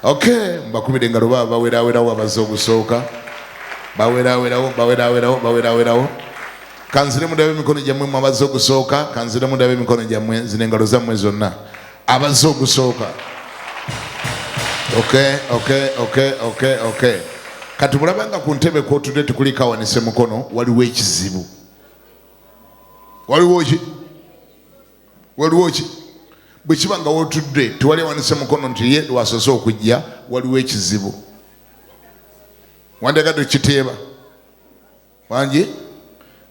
Okay, mbakubira engalo bawerawo abazze ogusooka. Bawerawo. Kanzire mudabe emikono gyammwe mu abazze ogusooka. Kanzire mudabe emikono gyammwe zino engalo zammwe zonna. Abazze ogusooka. Okay. Kati mulabanga ku ntebe kw'otudde tekuliko awanise mukono, waliwo ekizibu. Waliwo ki? Bwe kiba nga w'otudde tewali awanise mukono nti ye lwasoose okujja, waliwo ekizibu. Wandagadde kiteeba. Wangi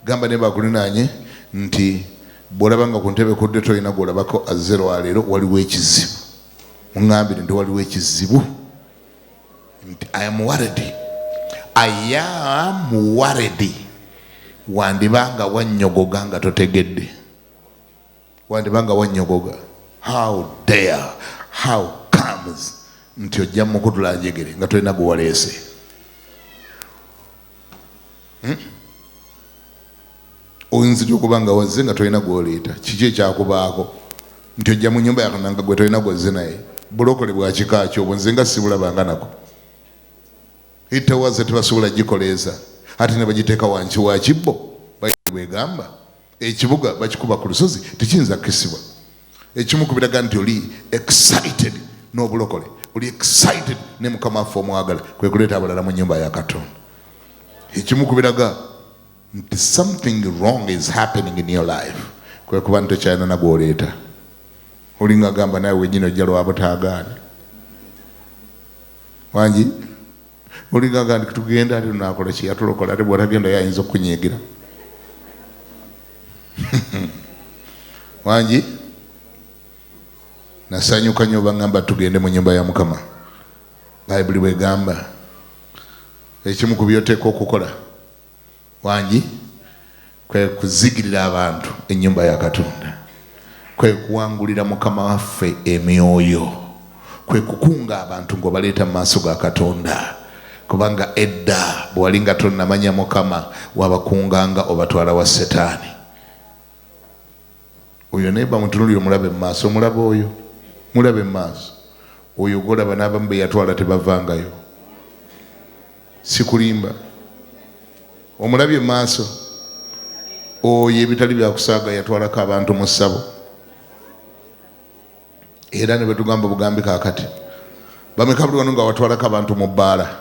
gamba ne bakulinaanye nti bw'olabanga ku ntebe kw'otudde tolina gw'olabako azze lwaleero, waliwo ekizibu. Muŋŋambire nti waliwo ekizibu. I am worried. Wandibanga wannyogoga nga totegedde. How dare, how comes nti ojja mukutula njegere nga tolina gwe waleese. Oyinzira okuba nga wazze nga tolina gw'oleeta. Kiki ekyakubaako nti ojja mu nnyumba yakananga gwe tolina gw'ozze naye. Bulokole bwa kika kyo obwo nze nga sibulabanga nako. Itawaza tebasobola gikoleeza ate ne bagiteeka wansi wa kibbo bwegamba ekibuga bakikuba ku lusozi tekiyinza kkisibwa. Ekimu ku biraga nti oli excited n'obulokole, oli excited ne mukama waffe omwagala kwe kuleeta abalala mu nnyumba ya Katonda. Ekimu ku biraga nti something wrong is happening in your life kwe kuba nti tokyalina na gw'oleeta. Olinga agamba nawe wenyini ojja lwabutaagaane. Wangi olinga agamba nti tugenda ate tunaakola ki yatulokola ate bw'otagenda yayinza okunyiigira. Wangi nasanyuka nnyo baŋŋamba tugende mu nnyumba ya Mukama. Bayibuli bw'egamba ekimu ku by'oteeka okukola wangi kwe kuzigirira abantu ennyumba ya Katonda, kwe kuwangulira Mukama waffe emyoyo, kwe kukunga abantu ng'obaleeta mu maaso ga Katonda. Kubanga edda bwe wali nga tonnamanya Mukama wabakunganga obatwala wa Setaani. Oyo naye bamutunulire omulabe mu maaso, omulaba oyo mulabe mu maaso oyo golaba n'abamu be yatwala tebavangayo. Sikulimba omulabye mu maaso oyo ebitali byakusaaga yatwalako abantu mu ssabo. Era ne betugamba bugambi kaakati bameka buli wano nga watwalako abantu mu bbaala,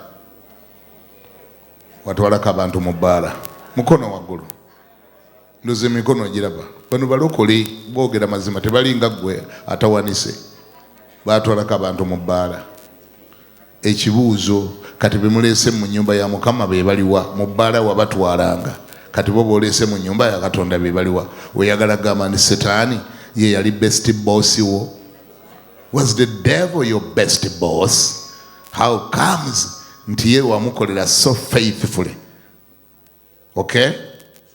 watwalako abantu mu bbaala mukono waggulu ndoze emikono ogiraba. Bano balokole boogera mazima tebalinga ggwe atawanise, batwalako abantu mu bbaala. Ekibuuzo kati bemuleese mu nnyumba ya Mukama be baliwa? Mu bbaala wabatwalanga, kati bo booleese mu nnyumba ya Katonda be baliwa? Oyagala gamba nti Setaani ye yali best boss wo? Was the devil your best boss? How comes nti ye wamukolera so faithfully? Okay?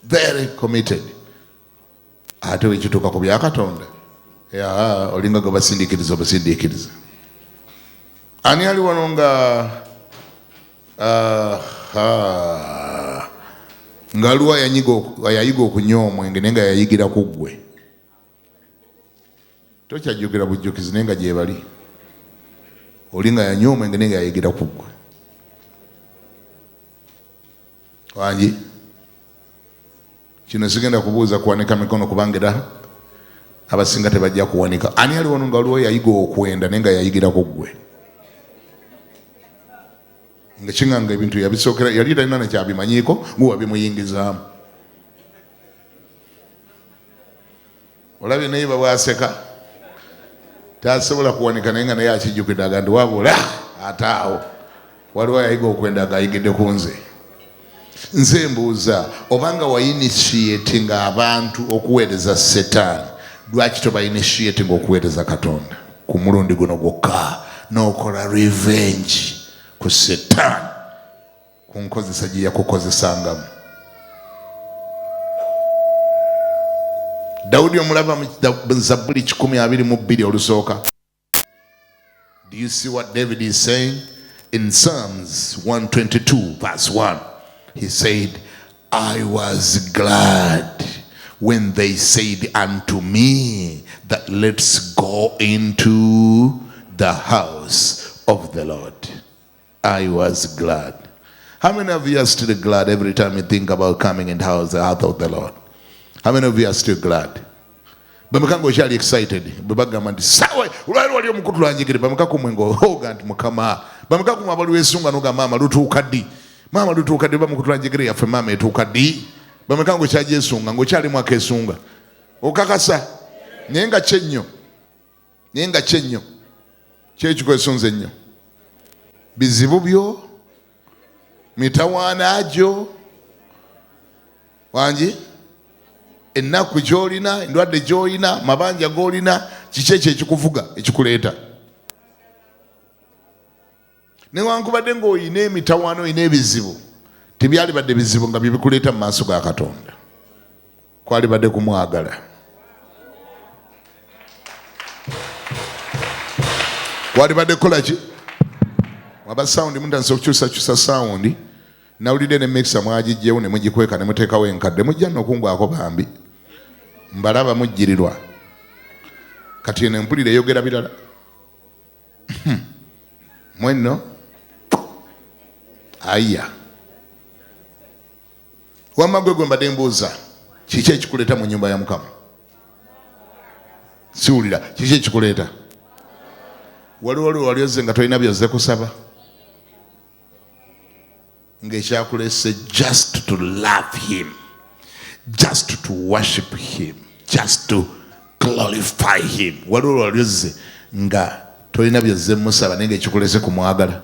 Very committed. Ate wekituuka ku bya Katonda olinga gwe basindiikiriza obusindiikiriza. Ani ali wano nga aliwo yayiga okunywa omwenge naye nga yayigira ku ggwe? Tokyajjukira bujjukizi naye nga gye bali. Oli nga yanywa omwenge naye nga yayigira ku ggwe. Wangi kino sigenda kubuuza kuwanika mikono kubanga era abasinga tebajja kuwanika. Ani ali wano nga waliwo yayiga okwenda naye nga yayigira ku ggwe? Nga kinganga ebintu yabisookera yali talina nekyabimanyiiko gwe wabimuyingizaamu. Olabye naye babwaseka tasobola kuwanika naye nga naye akijjukidde aga nti wabula ate awo waliwo yayiga okwenda ng'ayigidde ku nze. Nze mbuuza obanga wainitiatinga abantu okuweereza Setaani, lwaki tobainitiatinga okuweereza Katonda ku mulundi guno gwokka n'okola revenge ku Setaani ku nkozesa gye yakukozesangamu? Dawudi omulaba mu Zabbuli 122 olusooka. Do you see what David is saying in Psalms 122 verse 1? He said, I was glad when they said unto me that let's go into the house of the Lord. I was glad. How many of you are still glad every time you think about coming in the house of the Lord? How many of you are still glad? Bamakango shali excited. Babagamba nti sawa ulwali wali omukutu lanjigire bamakaku mwengo hoga nti mukama. Bamakaku mabalu wesunga noga mama lutuuka ddi. Mama lutuuka ddi bamukutu lanjigire yaffe mama etuuka ddi. Bamakango kyaje esunga ngo kyali mwaka esunga. Okakasa nyenga kyenyo. Nyenga kyenyo. Kyekikwesunze nnyo. Bizibu byo mitawaana gyo wangi ennaku gy'olina endwadde gy'olina mabanja g'olina kiki ekyo ekikuvuga ekikuleeta newankubadde ng'olina emitawaana olina ebizibu tebyali badde bizibu nga bibikuleeta mu maaso ga Katonda kwali badde kumwagala kwali badde kukola ki waba sound mundanso okukyusakyusa sound nawulidde ne mixa mwagijjewo ne mugikweka ne muteekawo enkadde mujja n'okungwako bambi mbalaba mujjirirwa kati eno empulira eyogera birala mwenno aya wamma gwe mbadde mbuuza kiki ekikuleeta mu nnyumba ya Mukama siwulira kiki ekikuleeta waliwo wali ozze nga tolina byozze kusaba ng'ekyakulese just to love him, just to worship him, just to glorify him. Waliwo wali ozze nga tolina byozze musaba naye ng'ekikulese kumwagala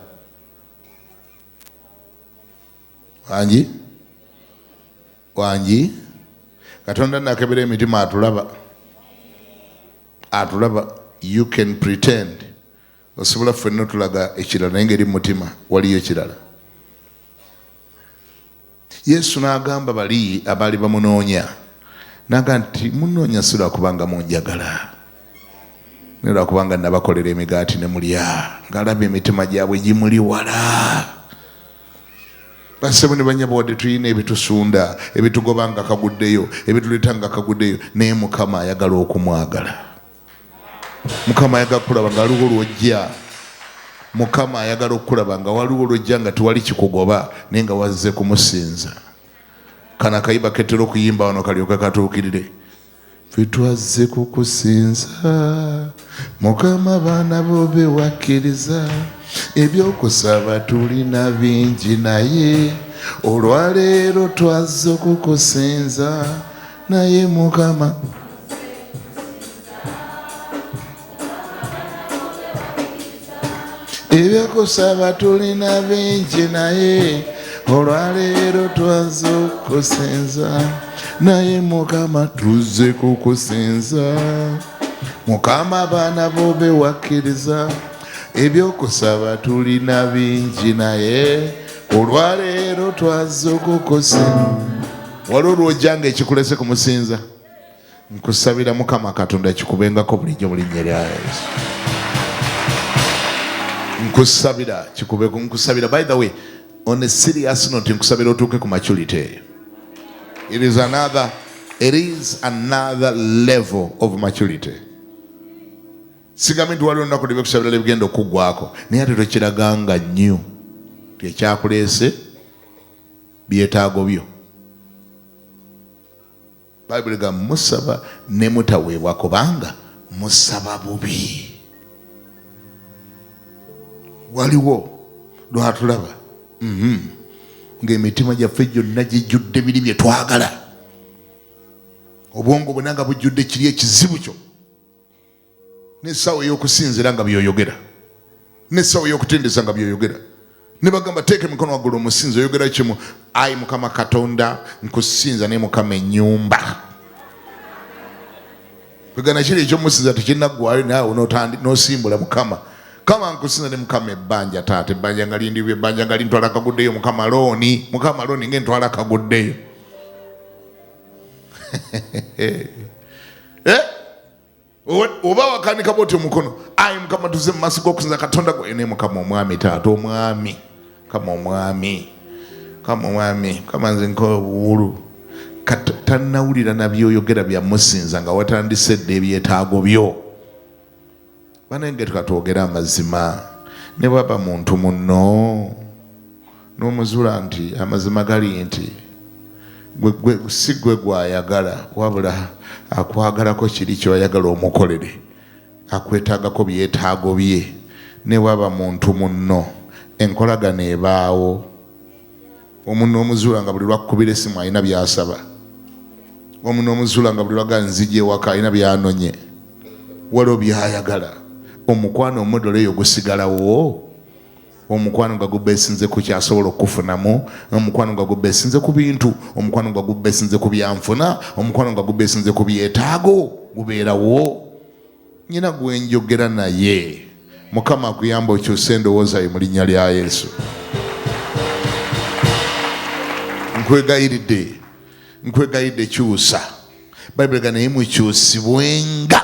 wangi Katonda nakebera emitima atulaba. You can pretend osobola ffenna tulaga ekirala naye ng'eri mu mutima waliyo ekirala. Yesu n'agamba bali abaali bamunoonya n'agamba nti munoonya si lwakubanga munjagala naye lwakubanga nabakolera emigaati ne mulya ng'alaba emitima gyabwe gimuli wala. Bassebo ne banyabo wadde tulina ebitusunda ebitugoba nga kaguddeyo ebituleeta nga kaguddeyo naye Mukama ayagala okumwagala. Mukama ayagala kulaba nga waliwo lwojja. Mukama ayagala okulaba nga waliwo lwojja nga tewali kikugoba naye nga wazze kumusinza. Kana akayiba ketera okuyimba wano kalyoke katuukirire. Ffe twazze kukusinza Mukama baana bo bewakkiriza ebyokusaba tulina bingi naye olwaleero twazze okukusinza naye Mukama ebyokusaba tulina bingi naye olwaleero twazze okukusinza naye Mukama tuzze kukusinza. Mukama abaana bo bewakkiriza ebyokusaba tulina bingi naye olwaleero twazze okukusinza. Waliwo lwojja nga ekikulese kumusinza nkusabira Mukama Katonda kikubengako bulijjo mu linnya lya Yesu. Nkusabira kikubeko nkusabira. By the way, on a serious note, nkusabira otuuke ku maturity. It is another level of maturity. Sigambi nti waliwo nnaku byekusabira ebigenda okuggwako naye ate tokiraganga nnyo tekyakuleese byetaago byo. Bayibuli egamba musaba ne mutaweebwa kubanga musaba bubi. Waliwo lwatulaba ng'emitima gyaffe gyonna gijjudde biri bye twagala. Obwongo bwonna nga bujjudde kiri ekizibu kyo. N'essaawa ey'okusinzira nga byoyogera, n'essaawa ey'okutendesa nga byoyogera. Ne bagamba teeka emikono waggulu omusinzi oyogera kimu, ayi Mukama Katonda nkusinza naye Mukama ennyumba. Kwegana kiri ekyomusinza tekinnaggwayo naawe n'osimbula Mukama. Kama nkusinza ne Mukama ebbanja taata ebbanja nga lindibwa ebbanja nga lintwala kaguddeyo Mukama looni ng'entwala kaguddeyo. Oba wakanika bwoti omukono ayi Mukama tuze mu maaso g'okusinza Katonda gwe ne Mukama omwami taata omwami kama omwami kama nze nk'obuwulu tannawulira nabyoyogera byamusinza nga watandise dde ebyetaago byo. Banenge tukatwogera amazima ne bwaba muntu munno n'omuzuula nti amazima gali nti si gwe gw'ayagala wabula akwagalako kiri ky'oyagala omukolere, akwetaagako byetaago bye. Ne bwaba muntu munno enkolagana ebaawo. Omuntu omuzuula nga buli lwakkubira essimu alina by'asaba. Omuntu omuzuula nga buli lwaga nzija ewaka alina by'anonye, waliwo by'ayagala. Omukwano omudolo eyo gusigalawo. Omukwano nga gubeesinze ku kyasobola okufunamu, omukwano nga gubeesinze ku bintu, omukwano nga gubeesinze ku byanfuna, omukwano nga gubeesinze ku byetaago, gubeerawo. Nyina gwe njogera naye, Mukama akuyamba okyuse endowooza yo mu linnya lya Yesu. Nkwegayiridde kyusa. Bayibuli ga naye mukyusibwenga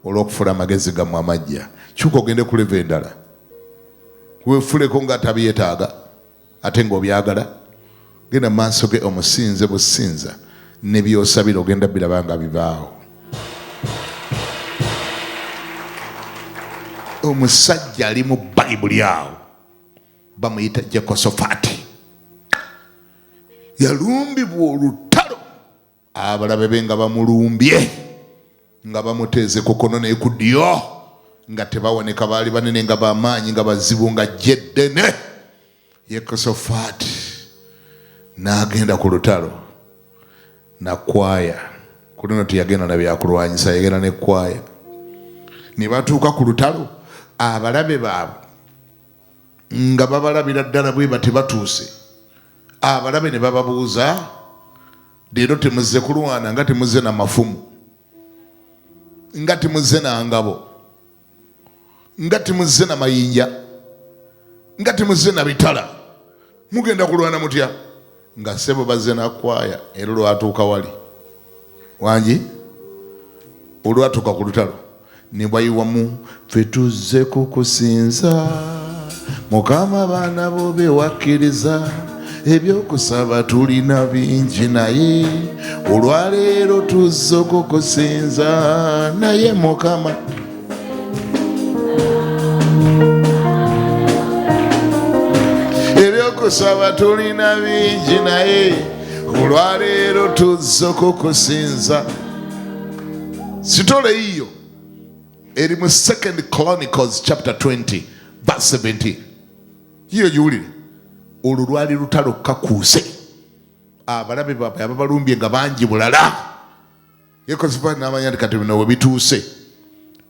olw'okufuna amagezi gammwe amajja. Kyuka ogende ku leva endala. Weefuleko ng'atabyetaaga ate ng'obyagala. Genda mu maaso ge omusinze businza, ne by'osabira ogenda biraba nga bibaawo. Omusajja ali mu Bayibuli awo bamuyita Jekosofaati. Yalumbibwa olutalo, abalabe be nga bamulumbye, nga bamuteeze ku kkono ne ku ddyo, nga tebawoneka, baali banene nga bamaanyi nga bazibu nga jeddene. Yekosofaati n'agenda ku lutalo na kwaya. Ku luno teyagenda na byakulwanyisa, yagenda ne kwaya. Ne batuuka ku lutalo, abalabe baabwe nga babalabira ddala bwe bati batuuse. Abalabe ne bababuuza, leero temuzze kulwana nga temuzze na mafumu, nga temuzze na ngabo, nga temuzze na mayinja, nga temuzze na bitala, mugenda kulwana mutya? Nga sebo bazze na kwaya. Era olwatuuka wali wangi, olwatuuka ku lutalo ne bayiwamu, ffe tuzze kukusinza Mukama, baana bo bewakkiriza, ebyokusaba tulina bingi naye olwaleero tuzze okukusinza naye Mukama. Ebyokusaba tulina bingi naye olwaleero tuzze okukusinza. Sitole hiyo eri mu 2 Chronicles chapter 20 verse 17. Hiyo jiwulire. Olwo lwali lutalo kakuuse, abalabe baabwe ababalumbye nga bangi bulala. Yekosafaati n'amanya nti kati bino we bituuse,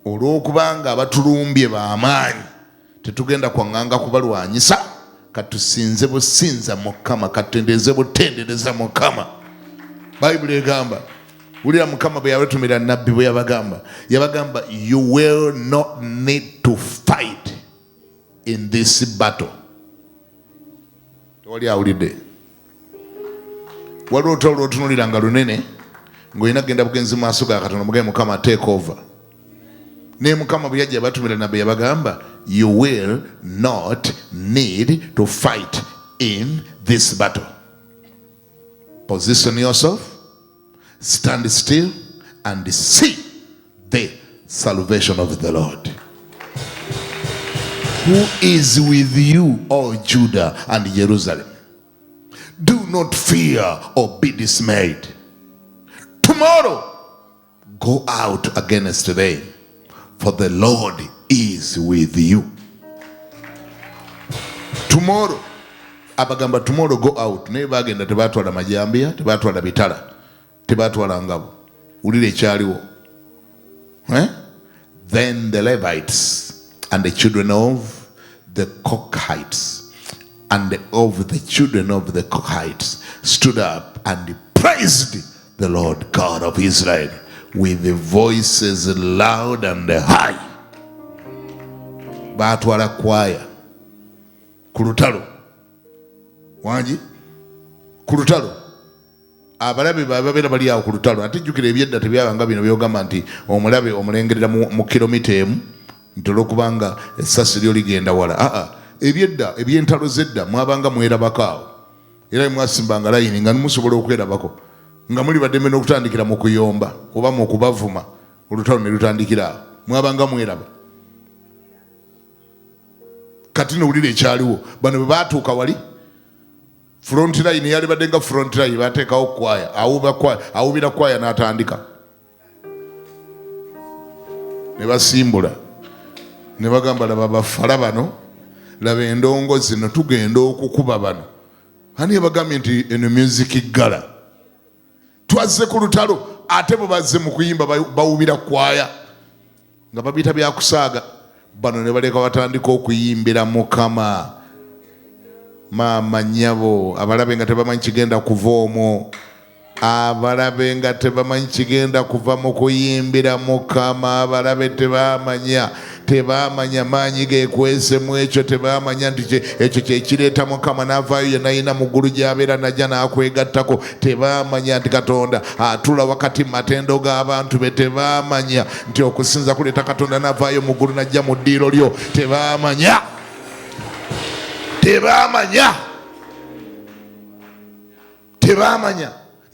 olw'okubanga abatulumbye b'amaanyi, tetugenda kwaŋŋanga kubalwanyisa, katusinze businza Mukama, katutendereze butendereza Mukama. Bayibuli egamba, wulira Mukama bwe yabatumira nabbi bwe yabagamba, you will not need to fight in this battle. Tewali awulidde. Waliwo olutalo lw'otunuulira nga lunene, ng'olina kugenda bugenzi mu maaso ga Katonda mugambe Mukama take over. Ne Mukama bwe yajja yabatumira nabbi yabagamba, you will not need to fight in this battle. Position yourself, stand still and see the salvation of the Lord. Who is with you, O Judah and Jerusalem? Do not fear or be dismayed. Tomorrow, go out against them, for the Lord is with you. Tomorrow, abagamba tomorrow go out. Naye bagenda tebatwala majambiya, tebatwala bitala, tebatwala ngabo. Ulire ekyaliwo. Then the Levites and the children of the Kohathites and of the children of the Kohathites stood up and praised the Lord God of Israel with the voices loud and high. Batwala kwaya ku lutalo wangi, ku lutalo abalabe babeera bali awo ku lutalo. Ate jjukira ebyedda tebyabanga bino byogamba nti omulabe omulengerera mu kilomita emu nti olwokubanga essasi lyo ligenda wala. Ebyedda ebyentalo zedda mwabanga mwerabako awo, era mwasimbanga layini nga musobola okwerabako, nga muli baddembe n'okutandikira mu kuyomba oba mu kubavuma, olutalo ne lutandikira awo, mwabanga mweraba. kati nowulira ekyaliwo bano bwe baatuuka wali front line yali badde nga front line bateekawo kwaya awubira kwaya n'atandika ne basimbula ne bagamba laba bafala bano laba endongo zino tugenda okukuba bano ani yabagambye nti eno music gala twazze ku lutalo ate bo bazze mu kuyimba bawubira kwaya nga babita byakusaaga bano ne baleka batandika okuyimbira Mukama. Maama nnyabo abalabe nga tebamanyi kigenda kuva omwo, abalabe nga tebamanyi kigenda kuva mu kuyimbira Mukama. Abalabe tebamanya maanyi gekwesemu ekyo, tebamanya nti ekyo kyekireeta Mukama n'avaayo yenayina mu ggulu gy'abeera najja n'akwegattako. Tebamanya nti Katonda atula wakati mu matendo g'abantu be. Tebamanya nti okusinza kuleeta Katonda n'avaayo mu ggulu najja mu ddiiro lyo. Tebamanya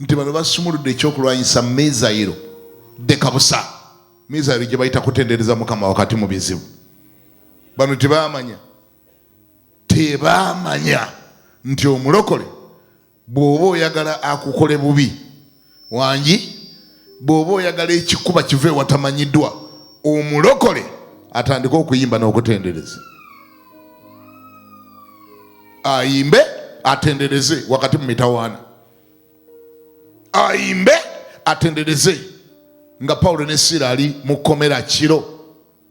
nti bano basumuludde ekyokulwanyisa mizayiro dekabusa, mizayiro gye bayita kutendereza Mukama wakati mu bizibu. Bano tebamanya nti omulokole bw'oba oyagala akukole bubi wangi, bw'oba oyagala ekikuba kive watamanyiddwa, omulokole atandika okuyimba n'okutendereza. Ayimbe atendereze wakati mu mitawaana, ayimbe atendereze nga Pawulo ne Sira ali mu kkomera kiro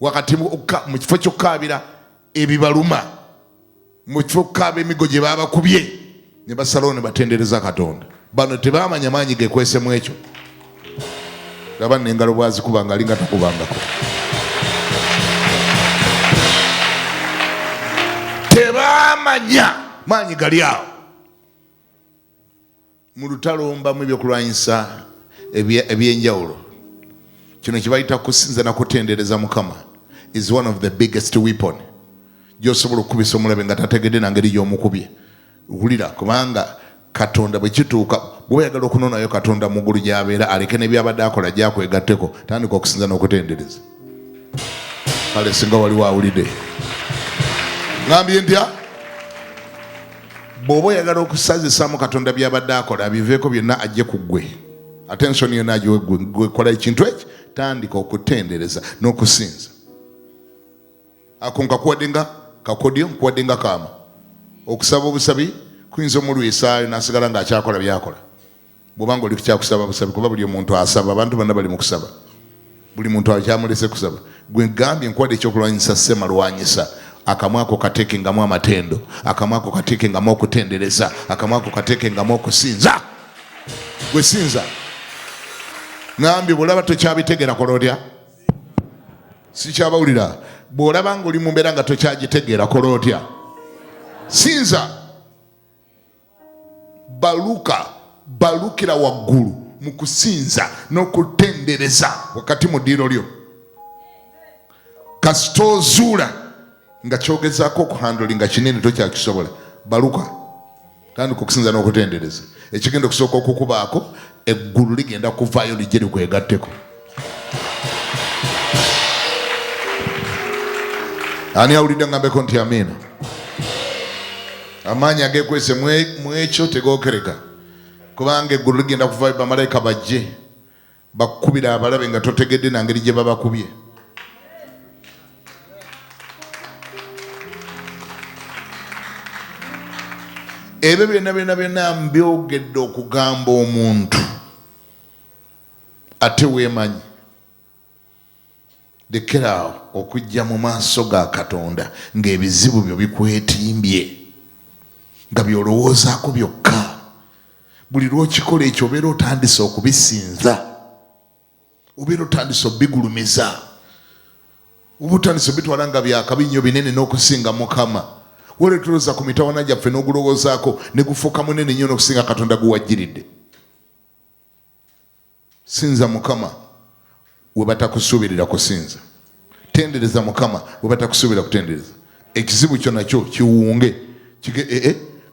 wakati mu kifo ky'okkaabira ebibaluma, mu kifo okkaaba emigo gye baabakubye, ne basalawo ne batendereza Katonda. Bano tebamanya maanyi gekwesemu ekyo. Laba n'engalo bwazikuba nga alinga takubangako. Tebamanya maanyi gali awo. Mu lutalo mbamu ebyokulwanyisa ebyenjawulo. Kino kibayita kusinza na kutendereza Mukama is one of the biggest weapon gy'osobola okukubisa omulabe nga tategedde na ngeri gy'omukubye. Wulira, kubanga Katonda bwe kituuka, bw'oyagala okunoonayo Katonda mu ggulu gy'abeera, aleke ne byabadde akola gyakwegatteko, tandika okusinza n'okutendereza. Kale singa waliwo awulidde ngambye ntya, bw'oba oyagala okusazisaamu Katonda byabadde akola abiveeko byonna ajje ku ggwe, attention yonna agiwe ggwe, kola ekintu eki, tandika okutendereza n'okusinza. Ako nkakuwadde nga kakodyo, nkuwadde nga kaama. Okusaba obusabi kuyinza omulwisaayo n'asigala ng'akyakola byakola bw'obanga oli kukyakusaba busabi, kuba buli omuntu asaba, abantu bonna bali mu kusaba, buli muntu akyamulese kusaba. Gwe ngambye nkuwadde ekyokulwanyisa ssemalwanyisa. Akamwa ako kateekengamu amatendo, akamwa ako kateekengamu okutendereza, akamwa ako kateekengamu okusinza. Gwe sinza. Ngambye bw'olaba tokyabitegeera kola otya? Sikyabawulira. Bw'olaba ng'oli mu mbeera nga tokyagitegeera kola otya? Sinza. Balukira waggulu mu kusinza n'okutendereza wakati mu ddiiro lyo. Kasita ozuula nga kyogezaako okuhandolinga kinene tokyakisobola, baluka tandika okusinza n'okutendereza. Ekigenda okusooka okukubaako, eggulu ligenda kuvaayo lijje likwegatteko. Ani awulidde ngambeko nti amiina? Amaanyi ageekwese mu ekyo tegookereka, kubanga eggulu ligenda kuvaayo bamalayika bajje bakubira abalabe nga totegedde na ngeri gye babakubye. Ebyo byonna mbyogedde okugamba omuntu ate weemanyi, lekera okujja mu maaso ga Katonda ng'ebizibu byo bikwetimbye, nga byolowoozaako byokka. Buli lw'okikola ekyo obeera otandise okubisinza, obeera otandise obigulumiza, oba otandise obitwala nga byakabinyo binene n'okusinga Mukama. Weeretoloza ku mitawaana gyaffe n'ogulowoozaako ne gufuuka munene nnyo n'okusinga Katonda guwajjiridde. Sinza Mukama we batakusuubirira kusinza. Tendereza Mukama we batakusuubirira kutendereza. Ekizibu kyo nakyo kiwunge.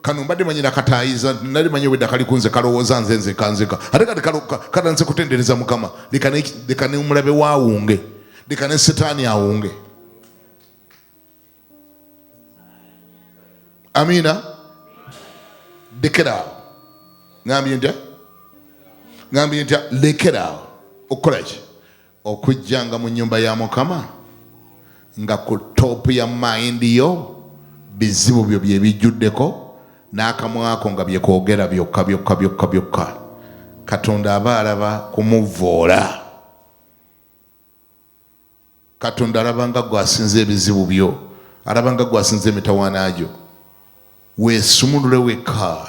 Kano mbadde manyira kataayiza, nali manyi wedda kali kunze kalowooza nze kanzeka. Ate kati katanze kutendereza Mukama. Leka ne omulabe waawunge. Leka ne Setaani awunge. Amina. Lekera. Ngambye ntya lekera okola ki okujjanga mu nnyumba ya Mukama nga ku top ya mind yo bizibu byo bye bijjuddeko n'akamwa ako nga byekoogera byokka. Katonda aba alaba kumuvoola. Katonda alaba nga gwasinze ebizibu byo, alaba nga gwasinze emitawaana gyo. Weesumulule wekka,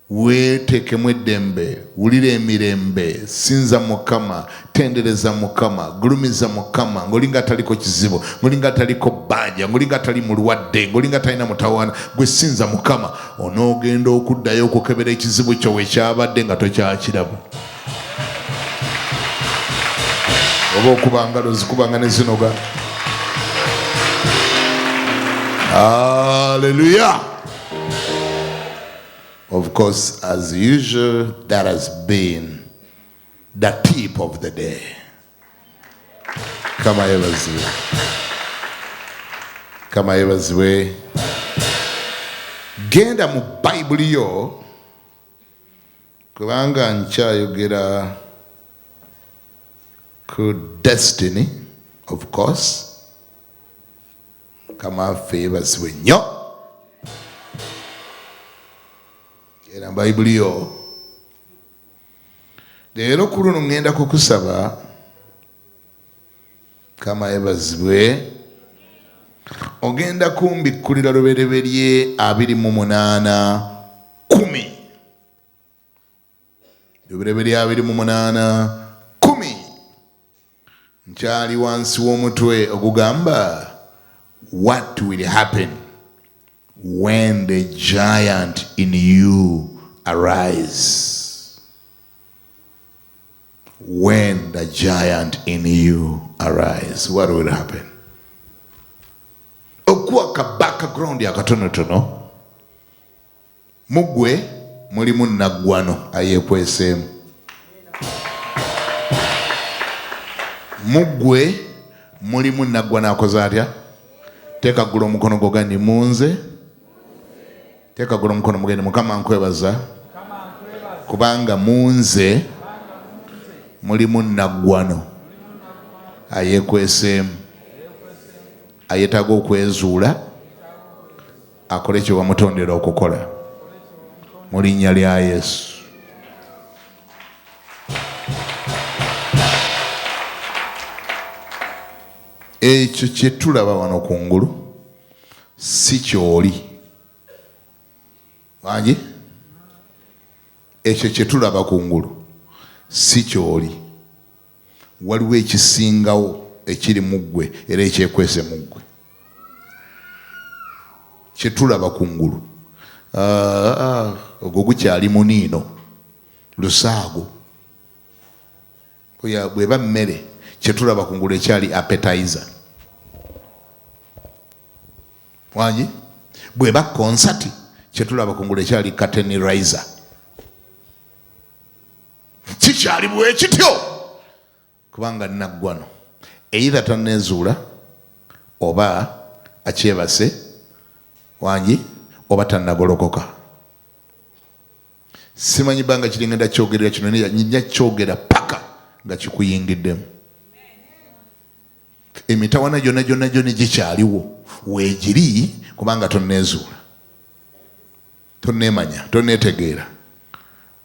weeteekemu eddembe, wulira emirembe, sinza Mukama, tendereza Mukama, gulumiza Mukama, ng'olinga ataliko kizibu, ng'olinga ataliko bbanja, ng'olinga atali mulwadde, ng'olinga talina mutawaana, gwe sinza Mukama, onoogenda okuddayo okukebera ekizibu kyo wekyabadde nga tokyakiraba. Oba okuba ngalo zikubanga ne zinoga. Hallelujah. Of course, as usual, that has been the tip of the day. Kama yebaziwe. Genda mu Bible yo kubanga nkyayogera ku destiny, of course. Kama yebaziwe nnyo. Era Bible yo leero ku luno ngenda kukusaba Kama yebazibwe ogenda kumbikkulira lubereberye 28:10 lubereberye 28:10 nkyali wansi w'omutwe ogugamba what will happen when the giant in you arise. When the giant in you arise, what will happen? Okuwa background ya katonotono mugwe mulimu naggwano ayekweseemu. Mugwe mulimu naggwano akoze atya? Teeka gula omukono gwo gandi munze. Teeka gula omukono mugende Mukama nkwebaza kubanga munze mulimu naggwano ayekweseemu ayetaaga okwezuula akole kye wamutondera okukola mu linnya lya Yesu. Ekyo kye tulaba wano kungulu si kyoli wangi, ekyo kye tulaba kungulu si kyoli, waliwo ekisingawo ekiri mu ggwe era ekyekwese mu ggwe. Kye tulaba kungulu ogwo gukyali muniino lusaago bweba mmere. Kye tulaba kungulu ekyali appetizer wangi, bweba konsati kye tulaba kungulu ekyali curtain riser. Kikyali bwe kityo kubanga naggwano either tanneezuula oba akyebase wangi oba tannagolokoka. Simanyi banga kiringenda kyogerera kino nja kyogera paka nga kikuyingiddemu. Emitawana gyonna gikyaliwo weegiri kubanga tonneezuula, tonneemanya, tonneetegeera,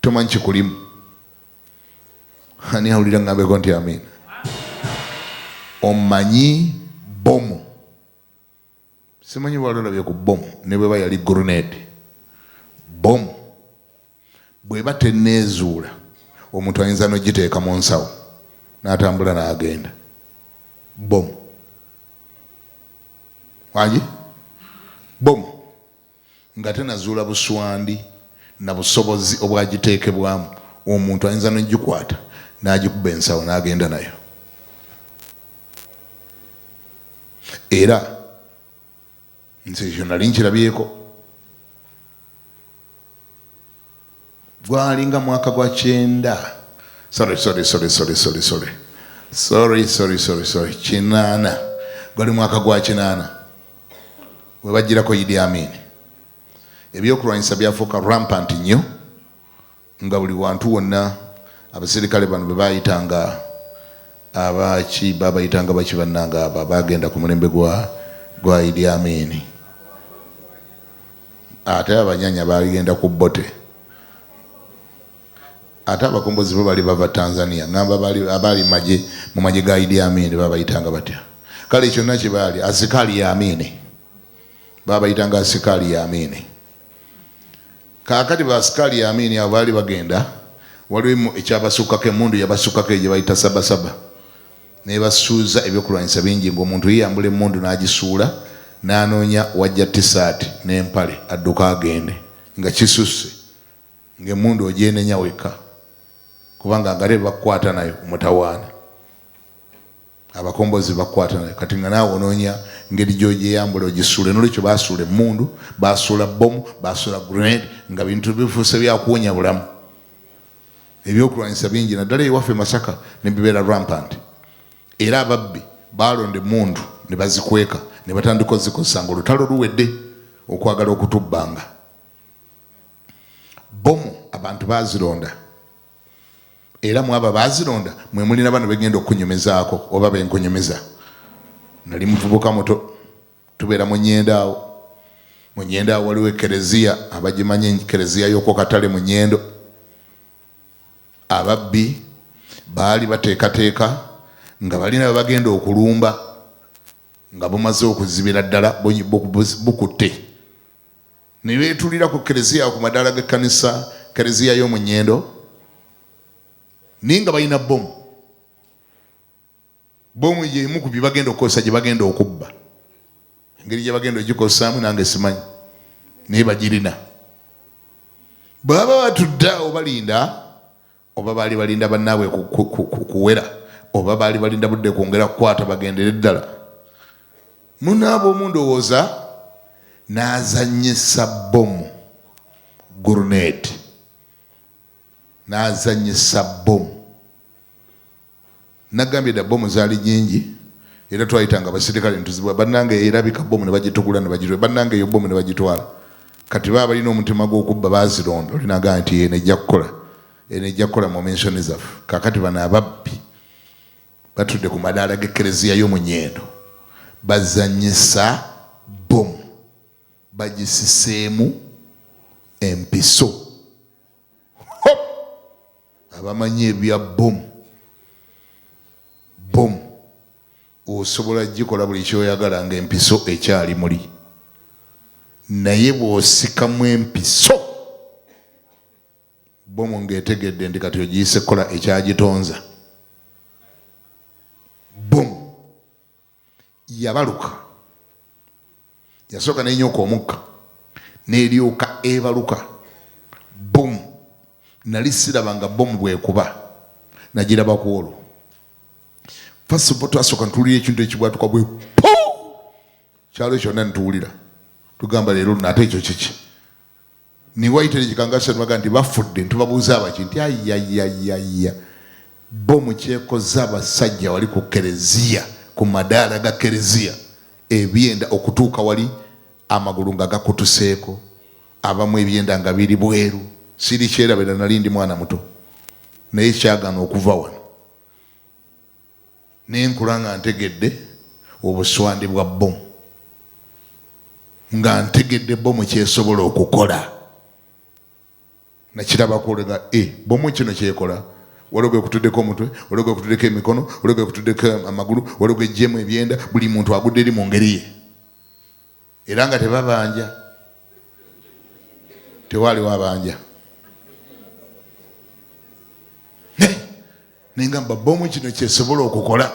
tomanyi kikulimu. Ani awulira ngambeko nti amiina? Omanyi bomu. Simanyi bwalolabye ku bomu ne bweba yali grenade. Bomu bweba tenneezuula omuntu ayinza n'ogiteeka mu nsawo n'atambula n'agenda. Bomu wangi, bomu nga tenazuula buswandi na busobozi obwagiteekebwamu, omuntu ayinza n'ogikwata n'agikuba ensawo n'agenda nayo. Era nze ekyo nali nkirabyeko. Gwalinga mwaka gwa 9 sorry 8 gwali mwaka gwa 8 we bajirako Idi Amin ebyokulwanyisa byafuuka rampant nnyo nga buli wantu wonna abaserikale bano bwe baayitanga abaki babayitanga baki bannanga abo bagenda ku mulembe gwa Idi Amin ate abanyanya bagenda ku bote ate abakombozi bo bali bava Tanzania ngamba abali mu maje ga Idi Amin babayitanga batya kale kyonna kye baali asikali ya Amin babayitanga asikali ya Amin kakati basikali ya Amin abo baali bagenda waliwo ekyabasukkako emundu yabasukkako gye bayita sabasaba ne basuuza ebyokulwanyisa bingi ng'omuntu yiyambula emundu n'agisuula n'anoonya wajja tisaati n'empale adduka agende nga kisusse ng'emundu ogyenenya wekka kubanga ngale bakwata nayo mutawaana abakombozi bakwata nayo kati nga naawe onoonya ngeri gy'ogyeyambula ogisuule n'olwekyo baasuula emundu baasuula bomu baasuula grenade nga bintu bifuuse byakuwonya bulamu ebyokulwanyisa bingi naddala ewaffe Masaka ne bibeera rampant era ababbi balonda emundu ne bazikweka ne batandika ozikozesa nga olutalo luwedde okwagala okutubbanga bomu abantu bazironda era mu abo bazironda mwe mulina bano begenda okunyumizaako oba benkunyumiza nali muvubuka muto tubeera mu Nyendaawo waliwo ekereziya abagimanyi ekereziya y'okwo Katale mu Nyendo ababbi baali bateekateeka nga balina bwe bagenda okulumba nga bumaze okuzibira ddala bukutte ne beetulira ku kereziya ku madaala g'ekkanisa kereziya y'omu Nyendo naye nga balina bomu y'emu ku bye bagenda okukozesa gye bagenda okubba engeri gye bagenda ogikozesaamu nange simanyi naye bagirina bw'aba batudde awo balinda oba baali balinda bannaabwe kuwera oba baali balinda budde kwongera kukwata bagendere ddala munaaba omundowooza n'azannyisa bomu guruneti n'azannyisa bomu nagambye dda bomu zaali nyingi era twayitanga abaserikale ntuzibwa bannange erabika bomu ne bagitugula ne bagitwala bannange eyo bomu ne bagitwala kati baba balina omutima gw'okubba bazironda olinagaa nti eno ejja kukola mu mensioni zaffe kakati bano ababbi batudde ku madaala g'ekereziya y'omu Nyendo bazannyisa bomu bagisiseemu empiso abamanyi ebya bomu osobola gikola buli kyoyagala nga empiso ekyali muli naye bw'osikamu empiso bomu ng'etegedde ndi kati ogiyise kola ekyagitonza bomu yabaluka yasooka n'enyoka omukka n'eryoka ebaluka bomu nali siraba nga bomu bwekuba nagirabako olwo fasibo twasooka ntuwulira ekintu ekibwatuka bwe kyalo kyonna nituwulira tugamba leero nate ekyo kiki niwaitere kikangasa nwaga nti bafudde ntubabuuza abaki nti ayayayaya bomu kyekoza abasajja wali ku kereziya ku madaala ga kereziya ebyenda okutuuka wali amagulu nga gakutuseeko abamu ebyenda nga biri bweru siri kyerabira nali ndi mwana muto naye kyagana okuva wano nenkula nga ntegedde obuswandi bwa bomu nga ntegedde bomu kyesobola okukola nakirabako olega bomu kino kyekola waliwo gwekutuddeko omutwe waliwo gwekutuddeko emikono waliwo gwekutuddeko amagulu waliwo gwejjemu ebyenda buli muntu agudde eri mu ngeri ye era nga tebabanja tewaaliwo abanja nengamba bomu kino kyesobola okukola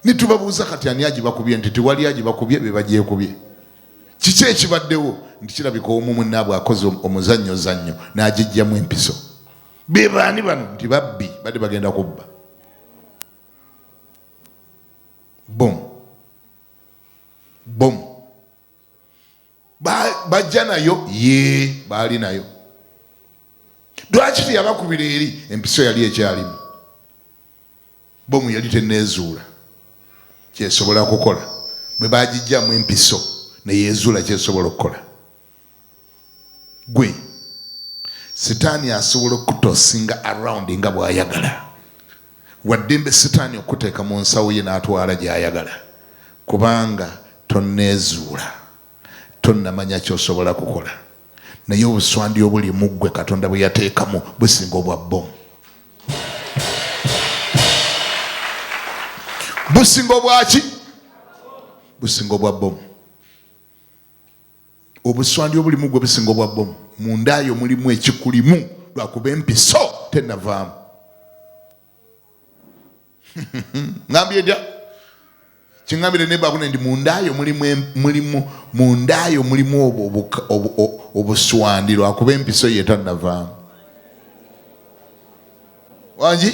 nitubabuuza kati ani agibakubye nti tewali agibakubye be bagyekubye kiki ekibaddewo nti kirabika omu munnaabwe akoze omuzannyo n'agijjamu empiso be baani bano nti babbi badde bagenda kubba bomu bajja nayo baali nayo lwaki teyabakubira eri empiso yali ekyalimu bomu yali teneezuula kyesobola kukola bwe bagijjamu empiso ne yeezuula kyesobola okukola. Gwe sitaani asobola okutosinga around nga bw'ayagala. Waddembe sitaani okuteeka mu nsawo ye n'atwala gy'ayagala, kubanga tonneezuula, tonnamanya ky'osobola kukola. Naye obuswandi obuli mu ggwe Katonda bwe yateekamu businga obwa bbomu. Businga obwaki? Businga obwa bbomu. Obuswandi obuli mu ggwe businga obwa bbomu. Munda yo mulimu ekikulimu, lwakuba empiso tennavaamu. Ngambye dya kingambire ne babu ndi mundayo mulimu obuswandi lwakuba empiso ye tannavaamu. Wangi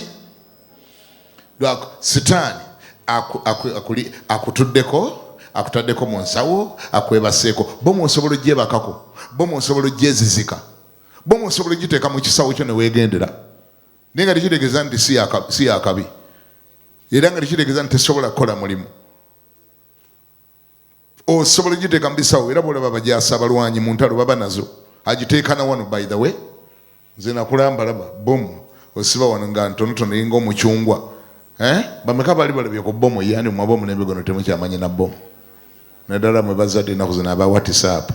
sitaani akutaddeko mu nsawo, akwebaseeko. Bomu osobola ogyebakako, bomu osobola ogyezizika, bomu osobola ogiteeka mu kisawo kyo ne weegendera, naye nga tekitegeeza nti si yakabi, era nga tekitegeeza nti tesobola kukola mulimu. Osobola ogiteeka mu bisawo, era bwolaba bajaasa abalwanyi mu ntalo baba nazo, agiteeka na wano. By the way, nze nakulambalaba bomu osiba wano nga ntonotono eringa omucungwa. Bameka baali balabye ku bomu yani mu mabomu n'ebigono temukyamanyi na bomu. Naddala mwe bazadde ennaku zino aba WhatsApp,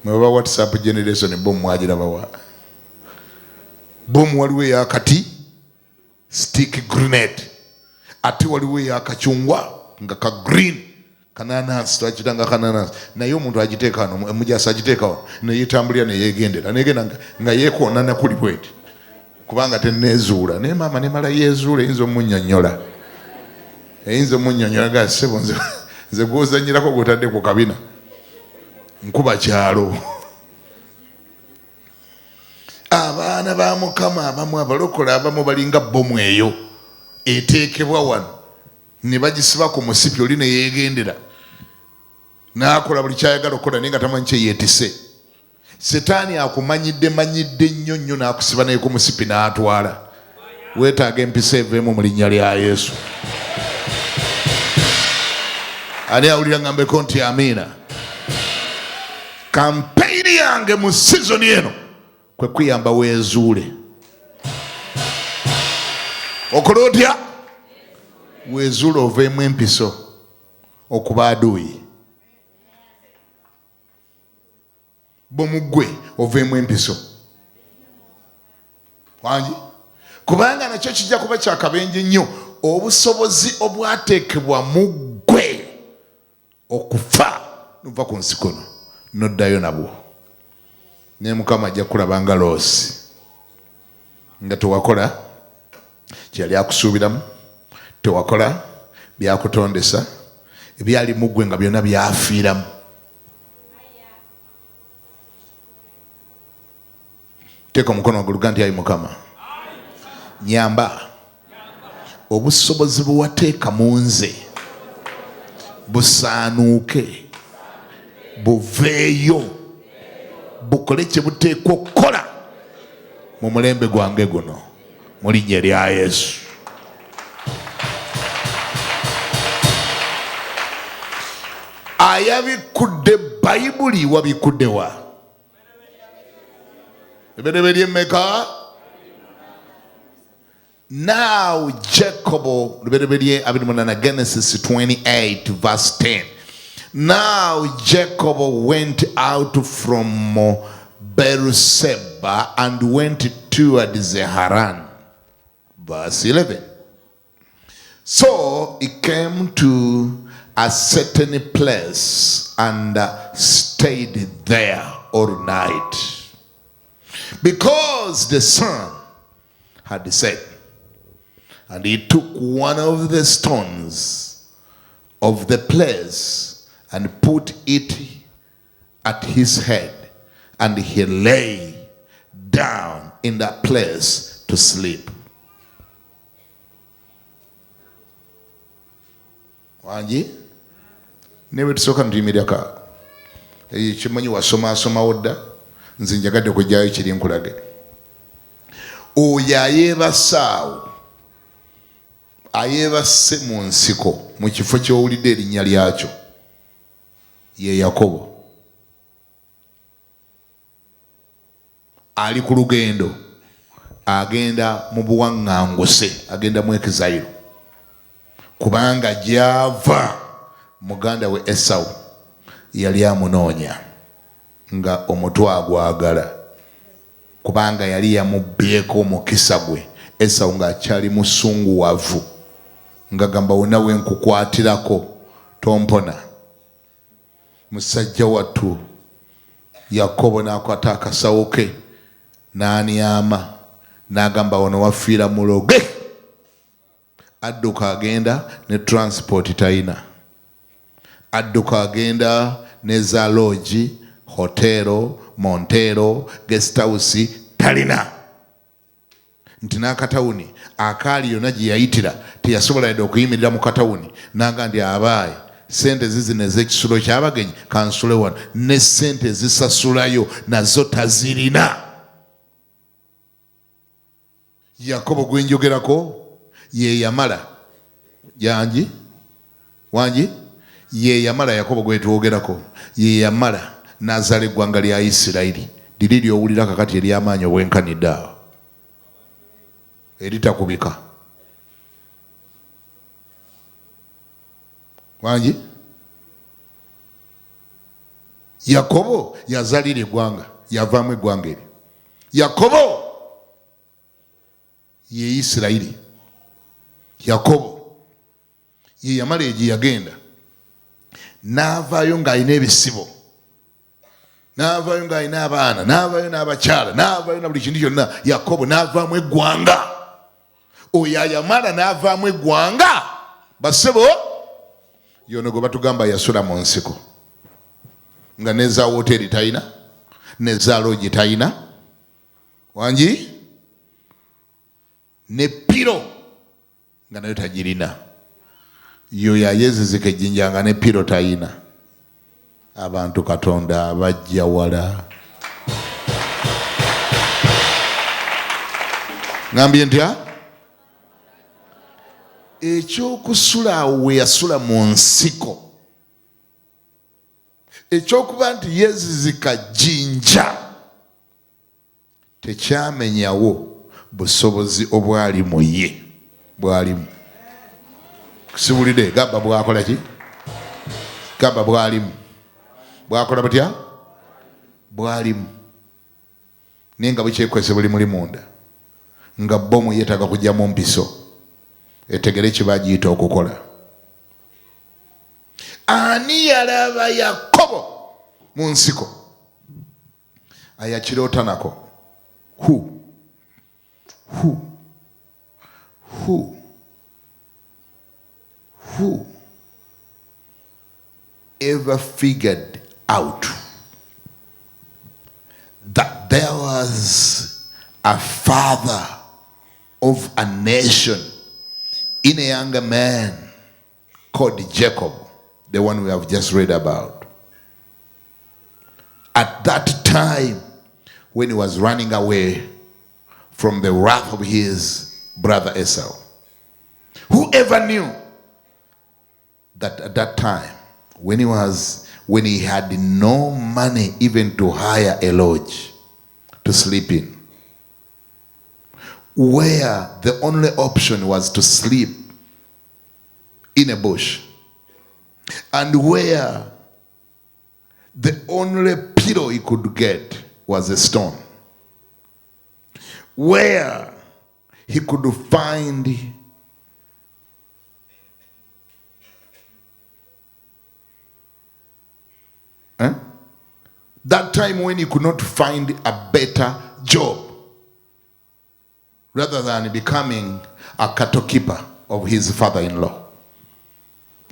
mwe baba WhatsApp generation, bomu mwagirabawa. Bomu waliwo eyakati stick grenade, ate waliwo eyakacungwa nga ka green kananasi, twakitanga kananasi. Naye omuntu agiteeka wano, emujasa agiteeka wano, neyetambulira neyegendera, negenda nga yekoonana kuli bweti, kubanga tenneezuula. Naye maama nemala yeezuula, eyinza omunnyonnyola, eyinza omunnyonnyola ga ssebo nze gwozanyirako gwotadde ku kabina nkuba kyalo. Abaana ba Mukama abamu abalokola abamu balinga bomu eyo eteekebwa wano, ne bagisiba ku musipi, oli neyeegendera n'akola buli kyayagala okukola naye nga tamanyi kyeyeetise. Setaani akumanyidde nnyo nnyo n'akusiba naye ku musipi n'atwala. Weetaaga empisa eveemu mu linnya lya Yesu. Ani awulira ngambeko nti amiina? Kampeyini yange mu sizoni eno kwe kuyamba weezuule. Okola otya? Weezuule oveemu empiso okuba aduuyi. Bomugwe oveemu empiso. Wangi? Kubanga nakyo kijja kuba kyakabenje nnyo obusobozi obwateekebwa mu ggwe okufa nuva ku nsi kuno noddayo nabwo. Ne Mukama ajja kulabanga loosi nga tewakola kyeyali akusuubiramu, tewakola byakutondesa, ebyali mu ggwe nga byonna byafiiramu. Teeka omukono waggulu nti ayi Mukama, nyamba obusobozi bwe wateeka mu nze busaanuuke, buveeyo, bukole kye buteekwa okukola mu mulembe gwange guno mu linnya lya Yesu. Ayabikudde Bayibuli wabikudde wa? Ebereberye mmeka? Now Jacob, Genesis 28 verse 10. Now Jacob went out from Beersheba and went toward Haran. Verse 11. So he came to a certain place and stayed there all night, because the sun had set. And he took one of the stones of the place and put it at his head, and he lay down in that place to sleep. Wanji newe tusoka ntimiryaka kimanyi wasoma odda nze njagadde kujjayo kiri nkulage. Oyo ayeebasaawo ayeebase mu nsiko mu kifo ky'owulidde erinnya lyakyo, ye Yakobo. Ali ku lugendo agenda mu buwaŋŋanguse, agenda mu exile, kubanga gy'ava muganda we Esawu yali amunoonya nga omutwe agwagala, kubanga yali yamubbyeko omukisa gwe. Esawu ng'akyali musunguwavu, nga gamba wonna we nkukwatirako tompona. Musajja wattu Yakobo n'akwata akasawo ke n'aniama, n'agamba wano wafiira muloge. Adduka agenda ne transport talina, adduka agenda ne za lodge, hotero, montero, guest house talina. Nti n'akatawuni akaali yonna gye yayitira teyasobola yadde okuyimirira mu katawuni, n'aga ndi abaayi sente zizino ez'ekisulo ky'abagenyi kansule wano, ne sente ezisasulayo nazo tazirina. Yakobo gwe njogerako ye yamala yangi wangi, ye yamala Yakobo gwe twogerako, ye yamala n'azaala eggwanga lya Isirayiri liri ly'owulira kakati ery'amaanyi obwenkanidde awo eritakubika. Wangi Yakobo yazaalira eggwanga, yavaamu eggwanga eryo. Yakobo ye Isirayiri. Yakobo ye yamala egye yagenda n'avaayo ng'alina ebisibo, n'avaayo ng'alina abaana, n'avaayo n'abakyala, n'avaayo na buli kintu kyonna. Yakobo n'avaamu eggwanga. Oyo ayamala n'avaamu eggwanga, basebo yono gwe batugamba yasula mu nsiko, nga neza woteri talina, neza lodge talina, wangi ne piro nga nayo tagirina. Yoyo ayezizika ejjinja nga ne piro talina. Abantu Katonda abajja wala. Ngambye ntya ekyokusula awo we yasula mu nsiko, ekyokuba nti yezizika jjinja tekyamenyawo busobozi obwali mu ye. Bwalimu sibulide gamba bwakola ki? Gamba bwalimu. Bwakola butya? Bwalimu. Naye nga bukyekwese buli muli munda, nga bomu yeetaaga kujja mu mpiso etegere kye bagiyita okukola. Ani yalaba Yakobo mu nsiko ayakiroota nako? Who ever figured out that there was a father of a nation in a younger man called Jacob, the one we have just read about? At that time, when he was running away from the wrath of his brother Esau, whoever knew that at that time, when he had no money even to hire a lodge to sleep in, where the only option was to sleep in a bush, and where the only pillow he could get was a stone, where he could find that time when he could not find a better job rather than becoming a cattle keeper of his father-in-law.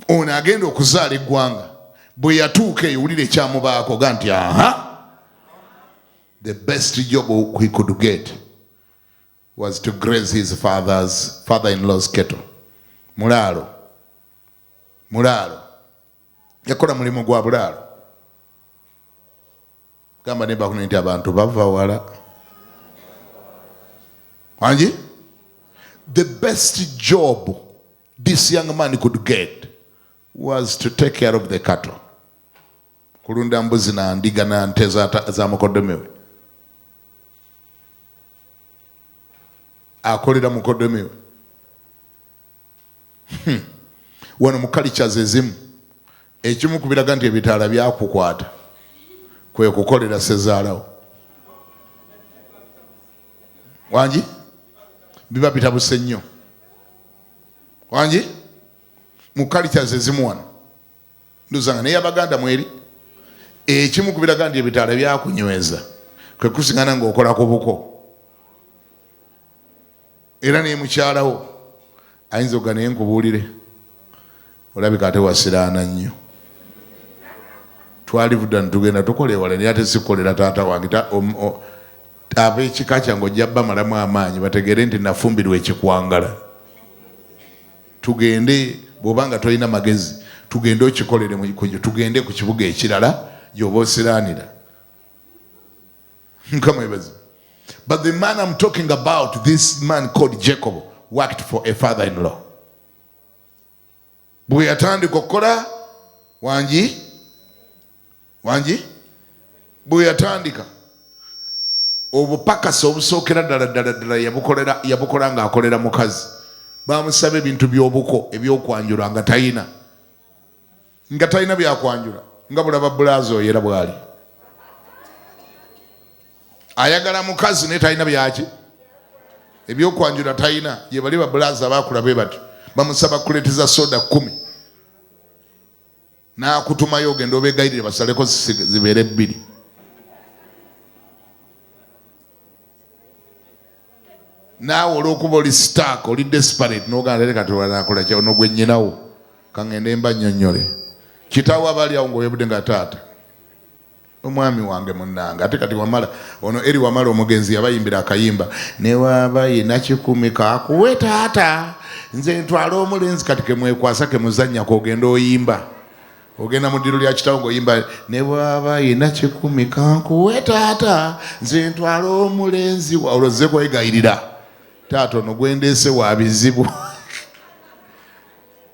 Ono agenda okuzaala eggwanga, bwe yatuuka ewulire ekyamubaako ga nti the best job he could get was to graze his father-in-law's cattle. Mulaalo yakola mulimu gwa bulaalo. Gamba ne bakuno nti abantu bava wala. Wangi? The best job this young man could get was to take care of the cattle. kulunda mbuzi na ndiga na nte za mukoddomi we. Akolera mukoddomi we. Wano mu cultures ezimu ekimu ku biraga nti ebitaala byakukwata kwe kukolera sezaalawo. Wangi biba bitabuse nnyo. Wangi mu cultures ezimu wano nduzanga naye Abaganda mweri ekimu ku biraga nti ebitaala byakunyweza kwe kusigana ng'okola ku buko. Era naye mukyalawo ayinza okugana naye nkubuulire olabika ate wasiraana nnyo. Twalivudda netugenda tukola ewala naye ate sikolera taata wange ab'ekika kyange ojja bamalamu amaanyi bategere nti nafumbirwa ekikwangala. Tugende bw'obanga tolina magezi tugende okikolere tugende ku kibuga ekirala gy'oba osiraanira. Nkama ebazi. But the man I'm talking about, this man called Jacob, worked for a father-in-law. Bwe yatandika okukola wangi bwe yatandika obupakasi obusookera ddala yabukola ng'akolera mukazi. Bamusaba ebintu by'obuko ebyokwanjula nga talina byakwanjula nga bulaba bulaazi oyo era bwali ayagala mukazi naye talina byaki ebyokwanjula talina. Ye bali babulaazi abaakula bwe batyo bamusaba kuleeteza soda 10 n'akutumayo ogenda obeegayirire basaleko zibeere 2. Naawe olw'okuba oli stark oli desperate n'ogamba leka tewanakola kya ono gwe nnyinawo kangende mba nnyonnyole. Kitaawo abaali awo ng'oyebudde nga taata omwami wange munnange ate kati wamala ono eri wamala omugenzi yabayimbira akayimba ne waaba yina kikumi kakuwe taata nze ntwala omulenzi kati kemwekwasa kemuzannya kogenda oyimba ogenda mu ddiro lya kitaawo ng'oyimba ne waaba yina kikumi kankuwe taata nze ntwala omulenzi olozze kwegayirira taata ono gwendeese wa bizibu.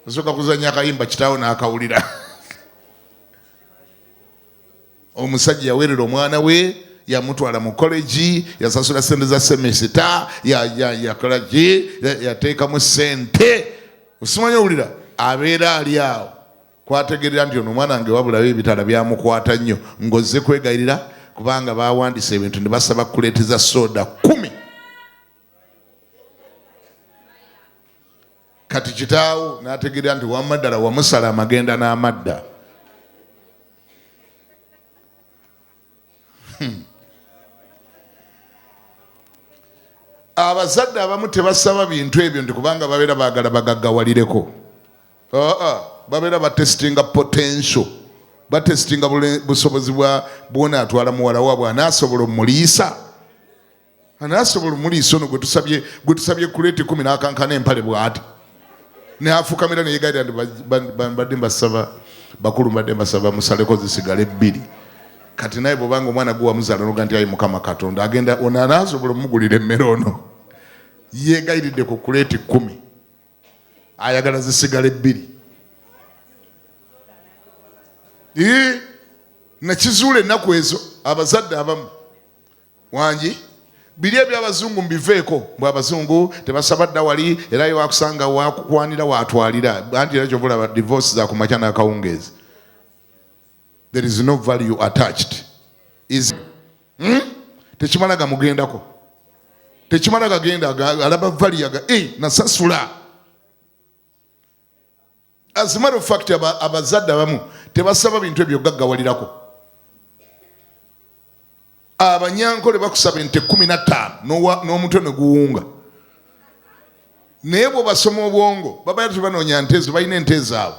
Osooka kuzannya akayimba kitaawo n'akawulira. Omusajja yaweerera omwana we yamutwala mu college yasasula sente za semesita yakola ki yateekamu sente. Osimanya owulira abeera ali awo kwategerera nti ono omwana wange wabulawo ebitala byamukwata nnyo ng'ozze kwegayirira kubanga baawandisa ebintu ne basaba kuleeteza soda 10. Kati kitaawo n'ategerera nti wamma ddala wamusala amagenda n'amadda. Abazadde abamu tebasaba bintu ebyo nti kubanga babeera baagala bagaggawalireko. Babeera batestinga potential, batestinga busobozi bwona atwala muwala waabwe anaasobola omuliisa. Anaasobola omuliisa ono gwe tusabye kuleeti 10 n'akankana empale bw'ati n'afukamira neyegaira nti badde mbasaba bakulu mbadde mbasaba musaleko zisigale 2. Kati naye bw'obanga omwana gwe wamuzaala noga nti ayi Mukama Katonda agenda ono anaasobola omugulira emmere ono yeegayiridde ku kuleeti 10 ayagala zisigale 2. Nakizuula ennaku ezo abazadde abamu wangi biri eby'abazungu mbiveeko mbwe abazungu tebasaba dda wali era yo wakusanga wakukwanira watwalira anti era kyovulaba divorce za kumakya n'akawungeezi. There is no value attached. Tekimala gamugendako. Tekimala gagenda alaba value nasasula. As a matter of fact abazadde abamu tebasaba bintu ebyo gaggawalirako. Abanyankole bakusaba ente 15 n'omutwe ne guwunga. Naye bw'obasoma obwongo baba tebanoonya ntezo balina ente zaabwe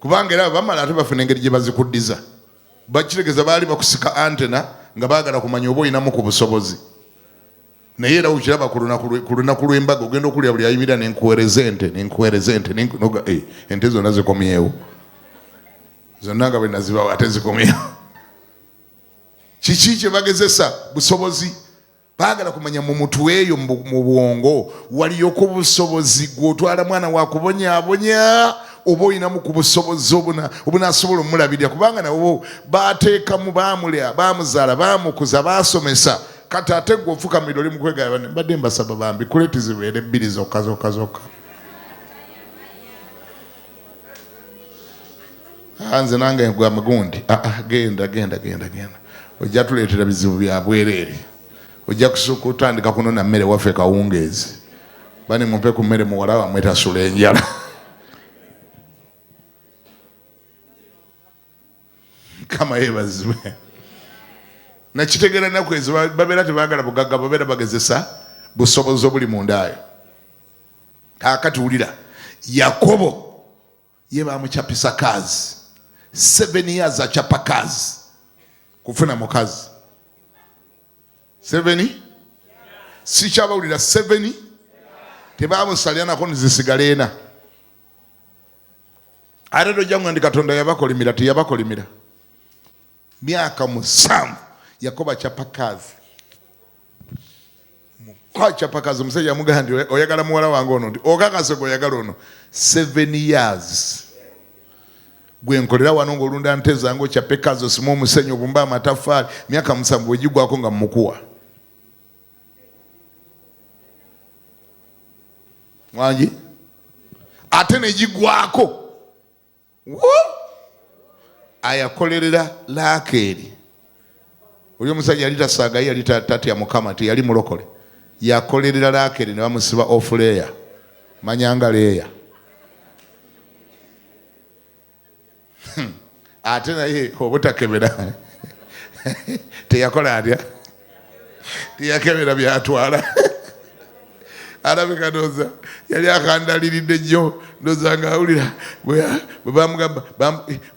kubanga era bamala ate bafuna engeri gye bazikuddiza. Bakiregeza baali bakusika antena nga baagala kumanya oba olinamu ku busobozi. Naye era ukiraba ku lunaku lw'embaga ogenda okulya buli ayimira n'enkuweereza ente ente zonna zikomyewo. Zonna nga bwe nazibawo ate zikomyewo. Kiki kye bagezesa busobozi? Baagala kumanya mu mutwe eyo mu bwongo waliyoko busobozi gw'otwala mwana wakubonyaabonya oba oyinamu ku busobozi obunasobola omulabirira kubanga nabo bateekamu baamulya baamuzaala baamukuza baasomesa kati ate gwe ofukamira oli mukwegaya mbadde mbasaba bambi kuleti zibeere 2 zokka nze nange gwa mugundi genda ojja tuleetera bizibu bya bwereere ojja kusooka otandika kunona mmere waffe kawungeezi bani mumpe ku mmere muwala wamwe tasula enjala kama yeebazibwe nakitegeera ennaku ezo babeera tebaagala bugagga babeera bagezesa busobozi obuli mundaayo kakati wulira Yakobo ye baamukyapisa kazi 7 years achapa kazi kufuna mukazi 7 sikyabawulira 7 tebamusalya nako nizisigala ena ate tojja ndi Katonda yabakolimira teyabakolimira myaka 7 Yakobo achapa kazi kwachapa kazi omusajja amugamba nti oyagala muwala wange ono nti okakase oyagala ono 7 years gwe nkolera wano ng'olunda nte zange okyape kazi osima omusenyu obumba amatafaali myaka 7 egigwako nga mmukuwa wangi ate negigwako ayakolerera Laakeri oli omusajja yali tasagayi yali tatya Mukama teyali mulokole yakolerera Laakeri ne bamusiba ofuleya manyanga leeya ate naye obutakebera teyakola atya teyakebera byatwala alabika ndoza yali akandaliridde nnyo ndoza nga awulira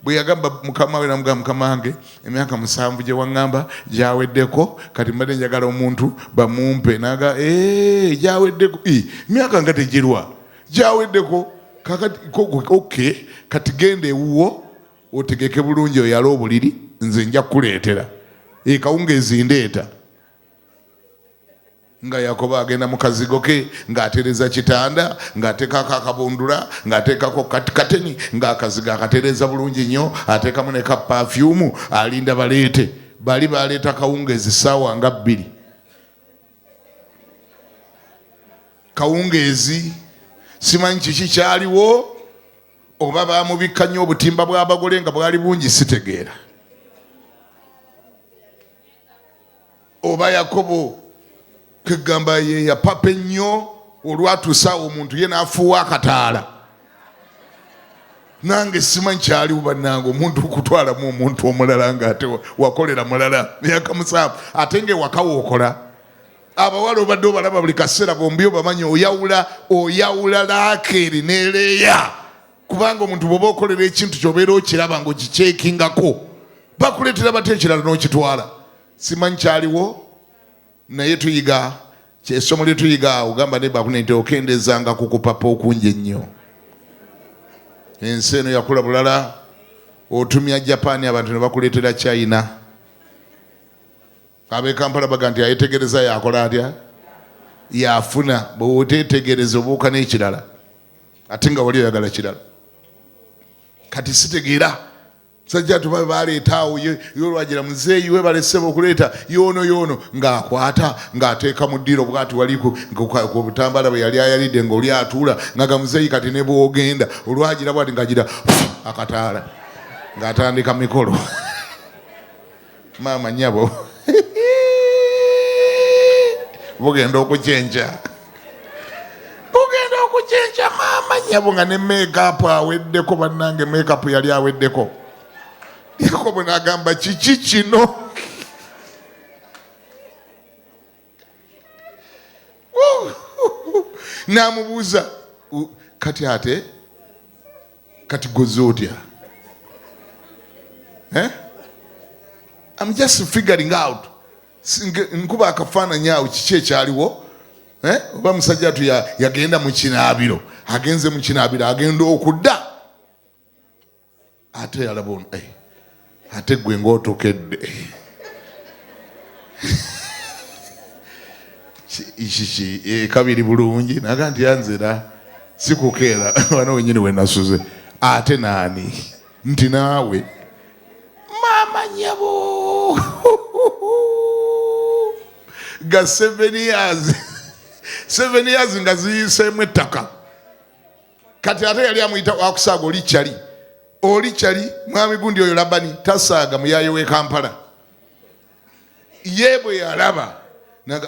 bwe yagamba mukama we namugamba mukama wange emyaka 7 gye waŋŋamba gyaweddeko kati mbadde njagala omuntu bamumpe naga gyaweddeko myaka nga tegirwa gyaweddeko kakati kati genda ewuwo otegeke bulungi oyala obuliri nze nja kukuleetera kawungeezi ndeeta nga Yakobo agenda mu kazigo ke ng'atereza kitanda ng'ateekako akabundula ng'ateekako kateni ng'akazigo akatereza bulungi nnyo ateekamu ne ka pafyumu alinda baleete bali baleeta kawungeezi ssaawa nga 2 kawungeezi simanyi kiki kyaliwo oba baamubikka nnyo obutimba bw'abagole nga bwali bungi sitegeera oba Yakobo kegamba ye yapapa ennyo olwatuusa omuntu ye n'afuuwa akataala nange simanyi kyaliwo bannange omuntu okutwalamu omuntu omulala ng'ate wakolera mulala myaka 7 ate ng'ewaka wookola abawala obadde obalaba buli kaseera bombi obamanyi oyawula Laakeri ne Leeya kubanga omuntu bw'oba okolera ekintu ky'obeera okiraba ng'okikyekingako bakuleetera bate ekirala n'okitwala simanyi kyaliwo naye tuyiga kyesomo lye tuyiga ogamba ne bakunente okendezanga ku kupapa okungi ennyo ensi eno yakula bulala otumya Japan abantu ne bakuleetera China ab'e Kampala baga nti ayetegereza yakola atya yafuna bw'oteetegereza obuuka n'ekirala ate nga wali oyagala kirala kati sitegeera sajja tubabe baleetaawo yolwagira muzeeyi we baleseba okuleeta yoono ng'akwata ng'ateeka mu ddiro bwati wali ku butambala bwe yali ayalidde ng'oli atuula nga muzeeyi kati ne bw'ogenda olwagira bwati ng'agira akataala ng'atandika mikolo maama nnyabo bugenda okukyenca maama nnyabo nga ne meekapu aweddeko bannange meekapu yali aweddeko Yakobo n'agamba kiki kino n'amubuuza kati goze otya I'm just figuring out nkuba akafaananyi awo kiki ekyaliwo oba musajja atu yagenda mu kinaabiro agenze mu kinaabiro agenda okudda ate yalaba ono ate gwe ng'otokedde kabiri bulungi naga nti yanzira sikukeera wano wenyini we nasuze ate nani nti naawe mama nyabo ga 7 years 7 years nga ziyiseemu ettaka kati ate yali amuyita wakusaaga oli kyali mwami gundi oyo Labani tasaaga muyaye w'e Kampala ye bwe yalaba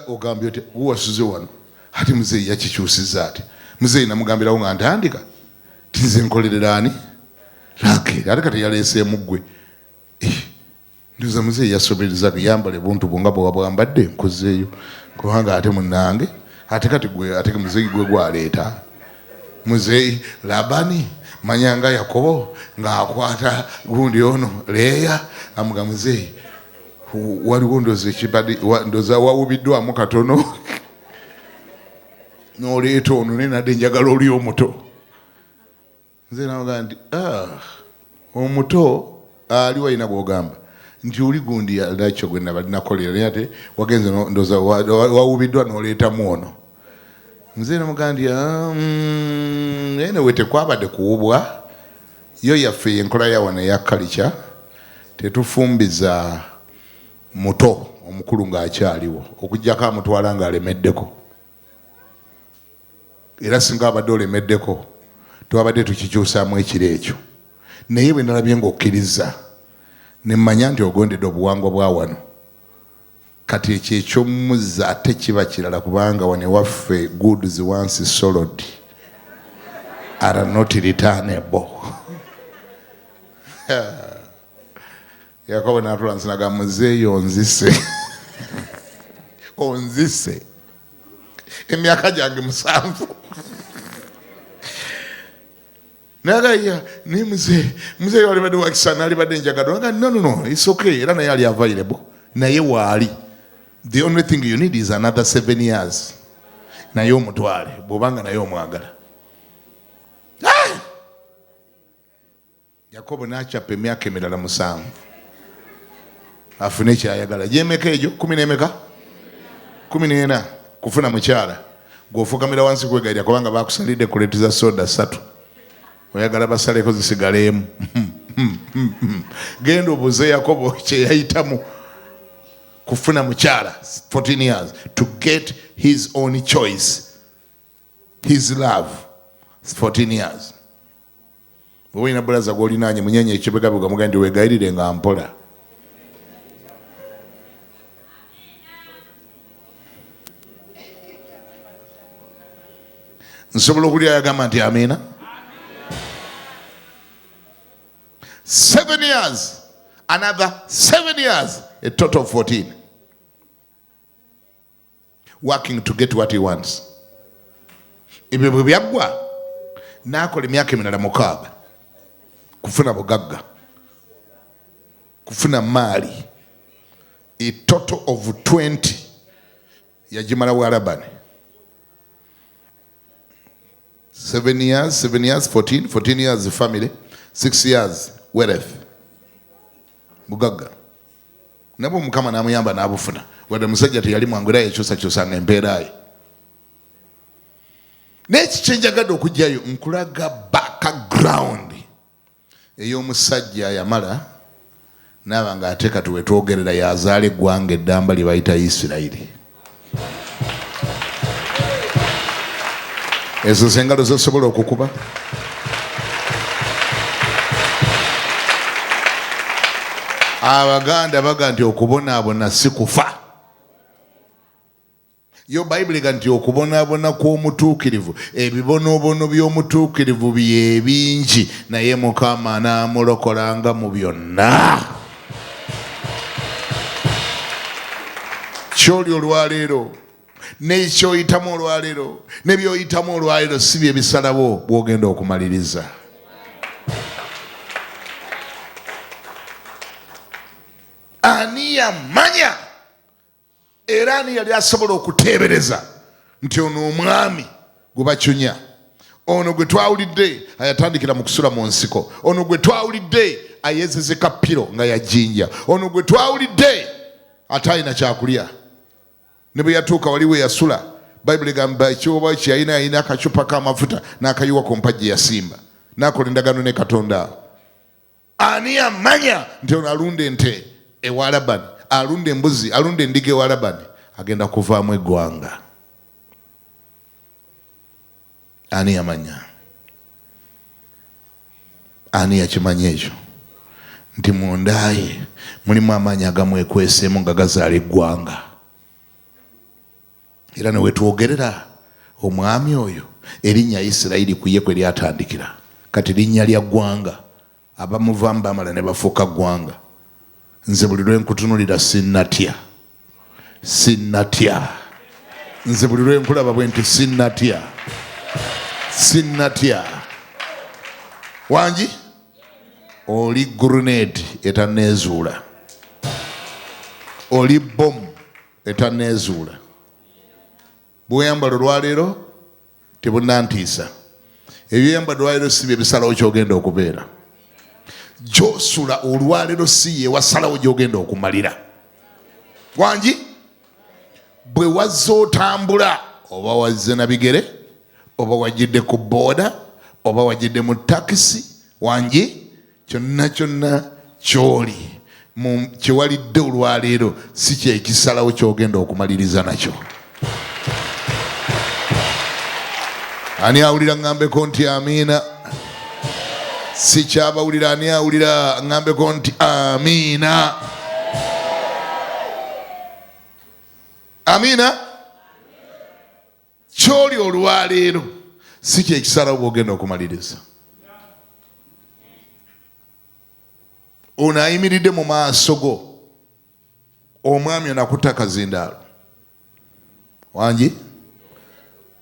ogambye oti guwasuze wano ati muzeeyi yakikyusiza ati muzeeyi namugambirawo nga ntandika tinze nkolerera ani Rakeri ate kati yaleeseemu ggwe nduza muzeeyi yasoberezaga yambale buntu bwonga bwambadde nkozeeyo kubanga ate munange ate kati gwe ate muzeeyi gwe gwaleeta muzeeyi Labani manyanga Yakobo ng'akwata gundi ono Leeya amuga muzeeyi waliwo ndoza wawubiddwamu katono n'oleeta ono nenadde njagala oli omuto nze nawoga nti omuto aliwo alina gwogamba nti oli gundi yakyo gwe nabalinakolera naye ate wagenze ndoza wawubiddwa n'oleetamu ono nze namuga nti ene we tekwabadde kuwubwa yo yaffe enkola yawano eya kalica tetufumbiza muto omukulu ng'akyaliwo okuggyako amutwala ng'alemeddeko era singa abadde olemeddeko twabadde tukikyusaamu ekiro ekyo naye bwe nalabye ng'okkiriza ne mmanya nti ogondedde obuwangwa bwa wano kati ekyo eky'omuzza ate kiba kirala kubanga wano ewaffe goods once sold are not returnable. Yakobo n'atula nsinaga muzeeyi onzise emyaka gyange 7 nagaya ni muzeeyi walibadde wakisa nalibadde njagado nga no it's okay era naye ali available naye waali the only thing you need is another 7 years naye omutwale bw'obanga naye omwagala. Yakobo n'akyapa emyaka emirala 7 afune kyayagala gyemeka egyo 10 n'emeka 14 kufuna mukyala gw'ofukamira wansi kwegairya kubanga bakusalidde kuleti za soda 3 oyagala basaleko zisigaleemu genda obuze Yakobo kyeyayitamu kufuna mukyala 14 years to get his own choice his love 14 years. Bwina bulaza gw'olinaanye munyenye ekibegabega muga ndi weegayirire nga mpola. Nsobola okulya yagamba nti amiina. 7 years, another 7 years, a total of 14. Working to get what he wants. Ebyo bwe byaggwa n'akola emyaka emirala 6 kufuna bugagga kufuna maali a total of 20 yagimala wa Labani. 7 years 14 years family 6 years wealth bugagga nabo mukama namuyamba n'abufuna wadde musajja teyali mwangu era yekyusakyusanga empeera ye. N'eki kyenjagadde okugyayo nkulaga background ey'omusajja yamala naaba ng'ateeka tuwe twogerera yazaala eggwanga eddamba lye bayita Isirayiri. Ezo z'engalo zosobola okukuba. Abaganda baga nti okubonaabona si kufa. Yo Bayibuli ga nti okubonaabona kw'omutuukirivu ebibonoobono by'omutuukirivu bye bingi naye Mukama n'amulokolanga mu byonna. Ky'oli olwaleero n'ekyoyitamu olwaleero ne by'oyitamu olwaleero si bye bisalabo bw'ogenda okumaliriza. Ani yamanya era ani yali asobola okuteebereza nti ono omwami gwe bacunya, ono gwe twawulidde ayatandikira mu kusula mu nsiko, ono gwe twawulidde ayezezeka piro nga yajjinja, ono gwe twawulidde ate alina kyakulya ne bwe yatuuka waliwo yasula. Bayibuli egamba ekyoba kyeyalina akacupa k'amafuta n'akayiwa ku mpagi yasimba nakola endagaano ne Katonda. Ani amanya nti ono alunda ente ewa Labani, alunda embuzi, alunda endiga ewa Labani, agenda kuvaamu eggwanga? Ani amanya? Ani yakimanya ekyo nti mundaye mulimu amaanyi agamwekweseemu nga gazaala eggwanga? Era ne wetwogerera omwami oyo erinnya Isirayiri ku ye kwe lyatandikira, kati linnya lya ggwanga abamuvaamu bamala ne bafuuka ggwanga. Nze buli lwe nkutunulira sinnatya, sinnatya. Nze buli lwe nkulaba bwe nti sinnatya, sinnatya. Wangi oli grenade etaneezuula, oli bomu etaneezuula. Bweyambala olwaleero tebunantiisa. Ebyeyambala olwaleero si bye bisalawo kyogenda okubeera. Gy'osula olwaleero si ye wasalawo gy'ogenda okumalira. Wangi bwe wazze otambula, oba wazze na bigere, oba wajjidde ku booda, oba wajjidde mu takisi, wangi kyonna kyonna ky'oli kyewalidde olwaleero si kyekisalawo ky'ogenda okumaliriza nakyo. Ani awulira ngambeko nti amiina? Si kyabawulira, ani awulira ngambeko nti amiina? Amiina? Ky'oli olwaleero si kyekisalawo bw'ogenda okumaliriza. Ono ayimiridde mu maaso go, omwami anakutte akazindaalo. Wangi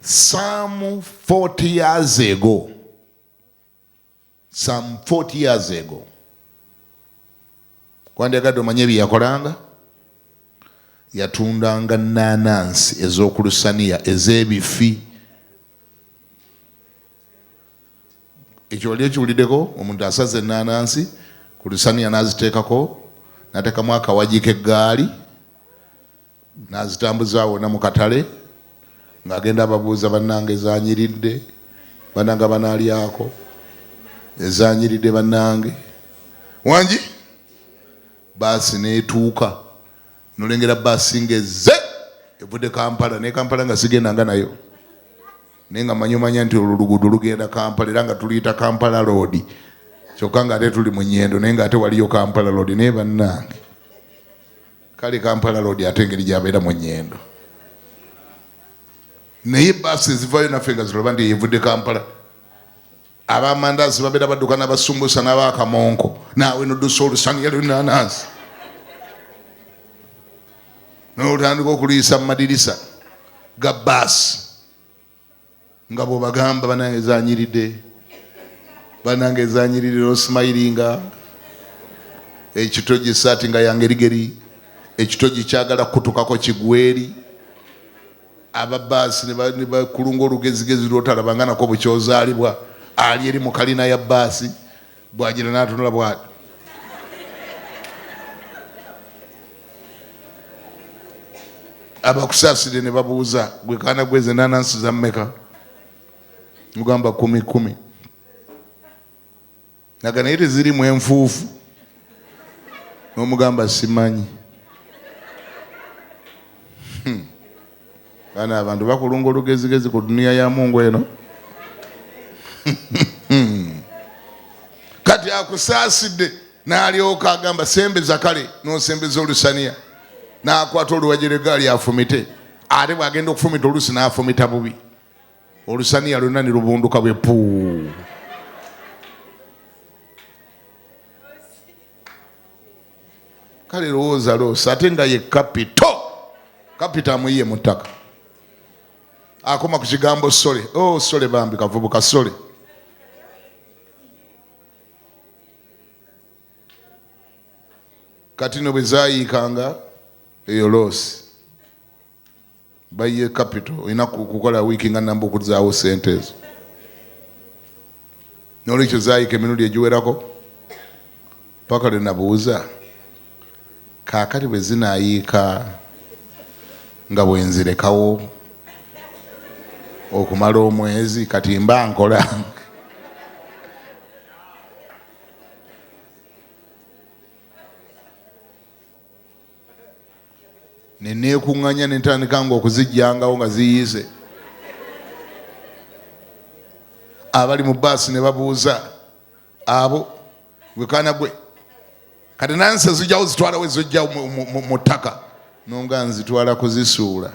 some 40 years ago, some 40 years ago, kwandiyagadde omanye bye yakolanga? Yatundanga nanansi ez'okulusaniya ez'ebifi. Ekyo wali ekiwuliddeko? Omuntu asaze nanansi ku lusaniya n'aziteekako, n'ateekamu akawagi k'eggaali, n'azitambuza wonna mu katale, ng'agenda ababuuza bannange ezanyiridde, bannange banaalyako, ezanyiridde bannange. Wangi baasi n'etuuka, nolengera baasi ng'ezze evudde Kampala, ne Kampala nga sigendanga nayo, naye nga manyumanya nti oluguudo lugenda Kampala era nga tuluyita Kampala Road, kyokka nga ate tuli mu nnyendo naye nga ate waliyo Kampala Road. Naye bannange kale Kampala Road ate engeri gyabeera mu nnyendo, naye baasi ezivayo naffe nga ziraba nti yevudde Kampala. Abamandaazi babeera badduka n'abasumbusa n'abakamonko, naawe noddusa olusaniya lw'ennaanansi n'otandika okuliisa mu madirisa ga baasi nga bw'obagamba bannange ezanyiridde, bannange ezanyiridde, n'osimayiringa, ekitogi saati nga yangerigeri, ekitogi kyagala kutukako kigweri. Ababaasi ne bakulunga olugezigezi lwotalabanga nako bukyozaalibwa, ali eri mu kalina ya baasi bwagira n'atunula bwati. Abakusaasire ne babuuza, gwe kaana gweze ennaanansi za mmeka? Mugamba 10. Naga naye tezirimu enfuufu, n'omugamba simanyi. Bana abantu bakulunga olugezigezi ku duniya ya Mungu eno. Kati akusaasidde n'alyoka agamba sembeza kale, n'osembeza olusaniya, n'akwata oluwagire gaali afumite, ate bw'agenda okufumita oluusi n'afumita bubi, olusaniya lwonna ne lubunduka bwe puu. Kale lowooza loosa, ate nga ye kapita amuyiye mu ttaka. Akoma ku kigambo sole. Oh, sole bambi kavubuka sole. Kati no bwe zaayiikanga eyo loosi, bayiye capital, olina kukola wiiki nga namba okuzaawo sente ezo. N'olwekyo zaayiika emirundi egiwerako, paka lwe nabuuza, kaakati bwe zinaayiika nga bwenzirekawo okumala omwezi, kati mba nkola neneekuŋŋanya ne ntandika nga okuzijjangawo nga ziyize. Abali mu baasi ne babuuza abo gwe kaana gwe kati nanse zijjawo zitwala we zojja mu ttaka nonga nzitwala kuzisuula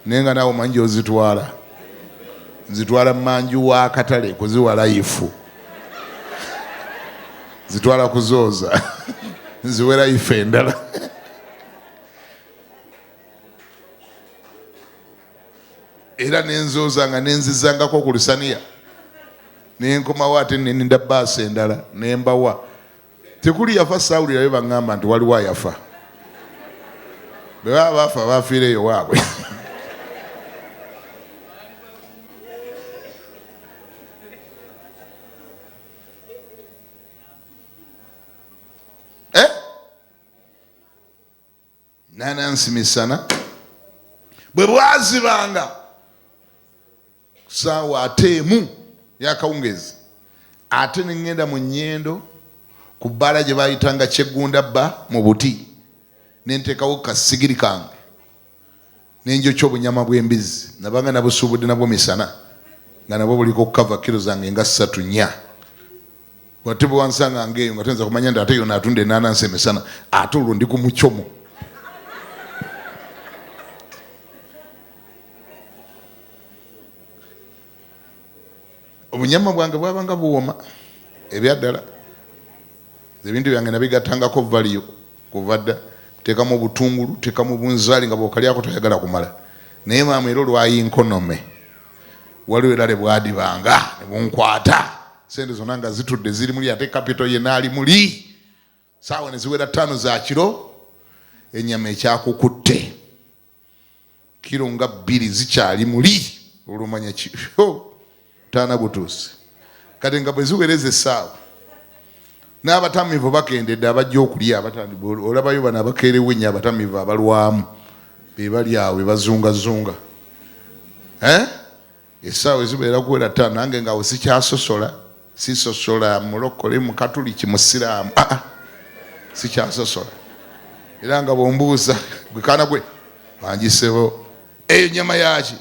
naye nga naawe omanyi gyozitwala nzitwala manju wa katale kuziwa layifu zitwala kuzooza nziwe layifu endala era nenzooza nga nenzizangako ku lusaniya nenkomawo ate neninda baasi endala nembawa tekuli yafa saawulirayo baŋŋamba nti waliwo ayafa bwe baba bafa bafiireyo waabwe nanansimisana bwe bwazibanga saawa ate emu yakawungezi ate neŋŋenda mu nnyendo ku bbaala gye bayitanga Kiganda bba mu buti nenteekawo kasigiri kange nenjokya obunyama bw'embizi nabanga nabusuubudde nabwo misana nga nabwo buliko kukava kilo zange nga 3-4 wate bwe wansanga ngeeyo nga tuyinza kumanya nti ate yona atunda enanansi emisana ate olwo ndi ku mucyomo. Obunyama bwange bwabanga buwoma ebyaddala ebintu byange nabigattangako valiyo kuva dda teekamu obutungulu teekamu bunzaali nga bwokalyako toyagala kumala naye maama era olwayinkonome waliwo erale bwadibanga ne bunkwata sente zonna nga zitudde ziri muli ate kapito ye naali muli saawa ne ziwera 5 za kiro ennyama ekyakukutte kiro nga 2 zikyali muli olumanya taana butuusi kati nga bwe ziwereza essaawa n'abatamiivu bakendedde abajja okulya olabayo bano abakeerewo ennyo abatamiivu abalwamu be bali awo be bazungazunga essaawa ezibeera kuwera 5 nange ngaawe sikyasosola sisosola mulokole mukatuliki musiraamu sikyasosola era nga bwombuuza gwe kaana gwe bangisebo eyo nyama yaki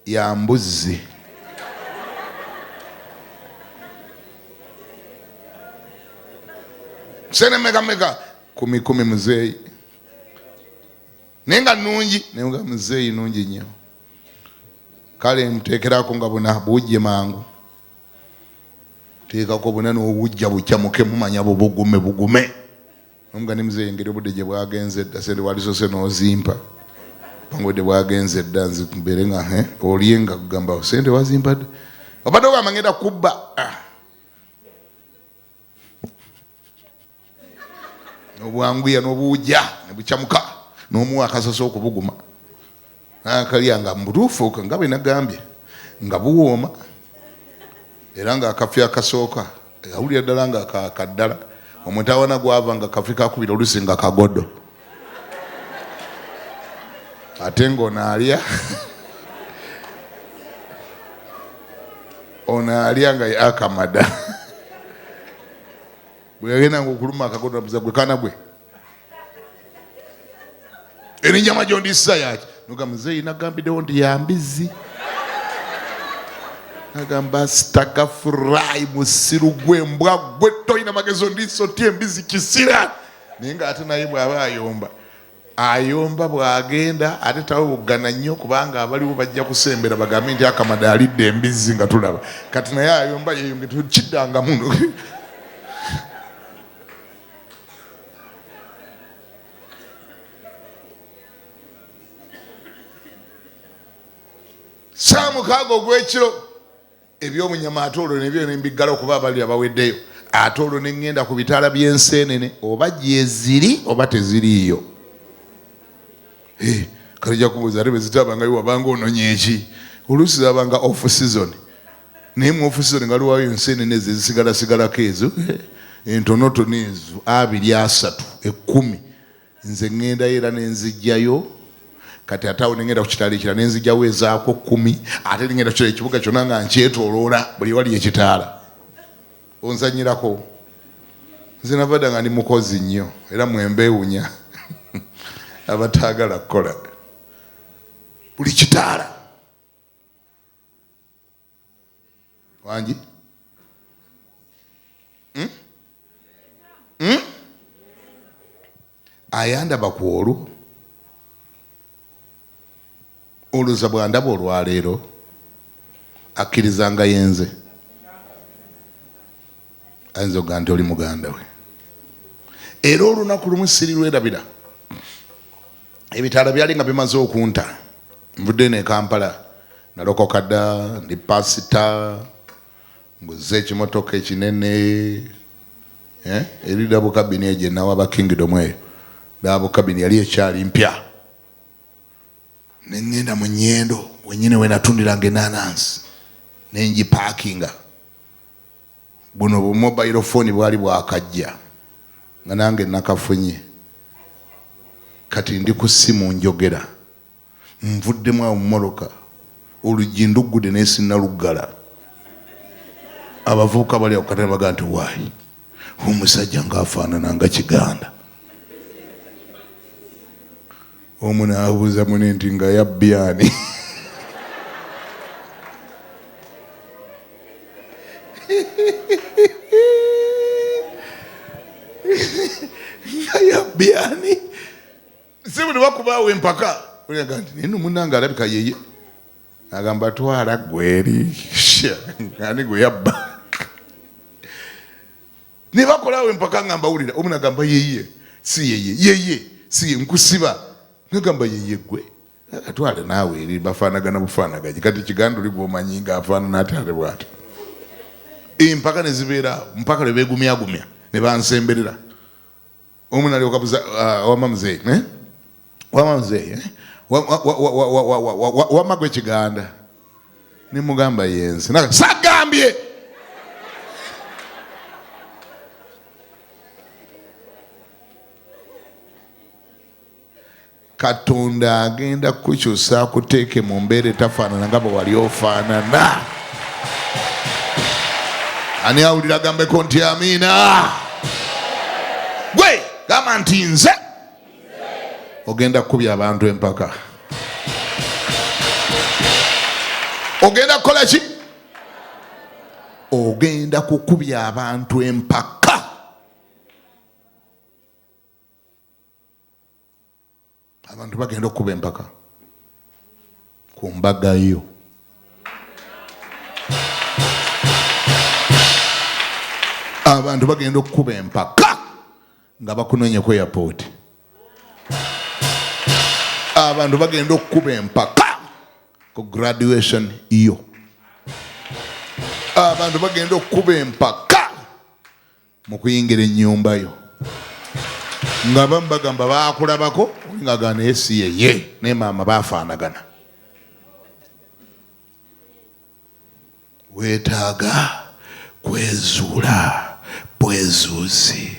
ya mbuzi sene mega 10 muzeeyi naye nga nungi naye nga muzeeyi nungi nnyo kale muteekerako nga buna bujje mangu teekako buna n'obujja bukya muke mumanya bugume omuga ne muzeeyi engeri obudde gye bwagenze dda sente walisose n'ozimpa pangudde bwagenze dda nzimbeere nga olye nga kugamba sente wazimpa dda obadde ogambangenda kubba n'obwanguya n'obuwujja ne bukyamuka n'omuwa akasasa okubuguma nakalya nga mubutuufu nga bwe nagambye nga buwooma era nga akafi akasooka awulira ddala nga kaddala omutawana gwava nga kafi kakubira olusi nga kagodo ate ng'onaalya onaalya nga yakamada bwe yagenda nga okuluma akagodo nabuza gwe kaana gwe erinnyama gyondissa yaki noga muzeeyi nagambiddewo nti yambizi nagamba sitagafurayi musiru gwembwa gwe toyina magezo ndiisa otya embizi kisira naye nga ate naye bw'aba ayomba bw'agenda ate tawe buggana nnyo kubanga abaliwo bajja kusembera bagambe nti akamada alidde embizi nga tulaba kati naye ayomba yeyonge tukiddanga muno saa 6 ogw'ekiro ebyomunyama ate olwo nebyo nembiggala okuba abali abaweddeyo ate olwo neŋŋenda ku bitaala by'enseenene oba gyeziri oba teziriiyo kalijja kubuuza ate bezitabangayo wabanga ononye eki oluusi zabanga off season naye mu off season nga luwayo enseenene ezo ezisigalasigalako ezo entonotono ezo 2, 3, 10 nze ŋŋendayo era nenzijjayo kati ate awo nengenda ku kitaala ekira nenzijjawo ezaako 10 ate nengenda kukira ekibuga kyonna nga nkyetooloola buli wali ekitaala onzanyirako nze navadde nga ndi mukozi nnyo era mwembewunya abataagala kukola buli kitaala wangi ayandaba ku olwo oluza bwandaba olwaleero akkirizanga yenze ayinza okuga nti oli muganda we era olunaku lumu sirirwerabira ebitaala byali nga bimaze okunta nvudde ne Kampala nalokoka dda ndi pasita nguze ekimotoka ekinene eri dabo kabini egye nawaba kingdom eyo dabo kabini yali ekyali mpya nengenda mu nnyendo wenyine wenatundilanga enanansi nengipakinga buno mobile phone bwali bwakajja nga nange nakafunye kati ndi ku simu njogera nvuddemu awo mumoloka oluggi nduggude naye sinnaluggala abavubuka bali akukatale baga nti waayi omusajja ngaafaanana nga Kiganda omu naabuuza mune nti nga yabbyani nga yabbyani sibu ne bakubaawo empaka olaga nti naye nomunange alabika yeye agamba twala gweri ani gwe yabba ne bakolaawo empaka nga mbawulira omu nagamba yeye si yeye si ye nkusiba nagamba yeye gwe atwale naawe eri bafaanagana bufaanaganye kati Kiganda oli gwomanyi nga afaanana ate ate bwati empaka ne zibeera mpaka lwe beegumyagumya ne bansemberera omu nalyoka buza wamamuzeeyi wama gwe Kiganda ne mugamba yenze sagambye Katonda agenda kukyusa kuteeke mu mbeera etafaanana nga bwe wali ofaanana. Ani awulira gambeko nti amiina? Gwe gamba nti nze ogenda kukubya abantu empaka. Ogenda kukola ki? Ogenda kukubya abantu empaka. Abantu bagenda okukuba empaka ku mbaga yo. Abantu bagenda okukuba empaka nga bakunoonya ku airport. Abantu bagenda okukuba empaka ku graduation yo. Abantu bagenda okukuba empaka mu kuyingira ennyumba yo. Nga bamu bagamba baakulabako nga gana esi yeye ne maama baafaanagana. Weetaaga kwezuula bwezuuzi.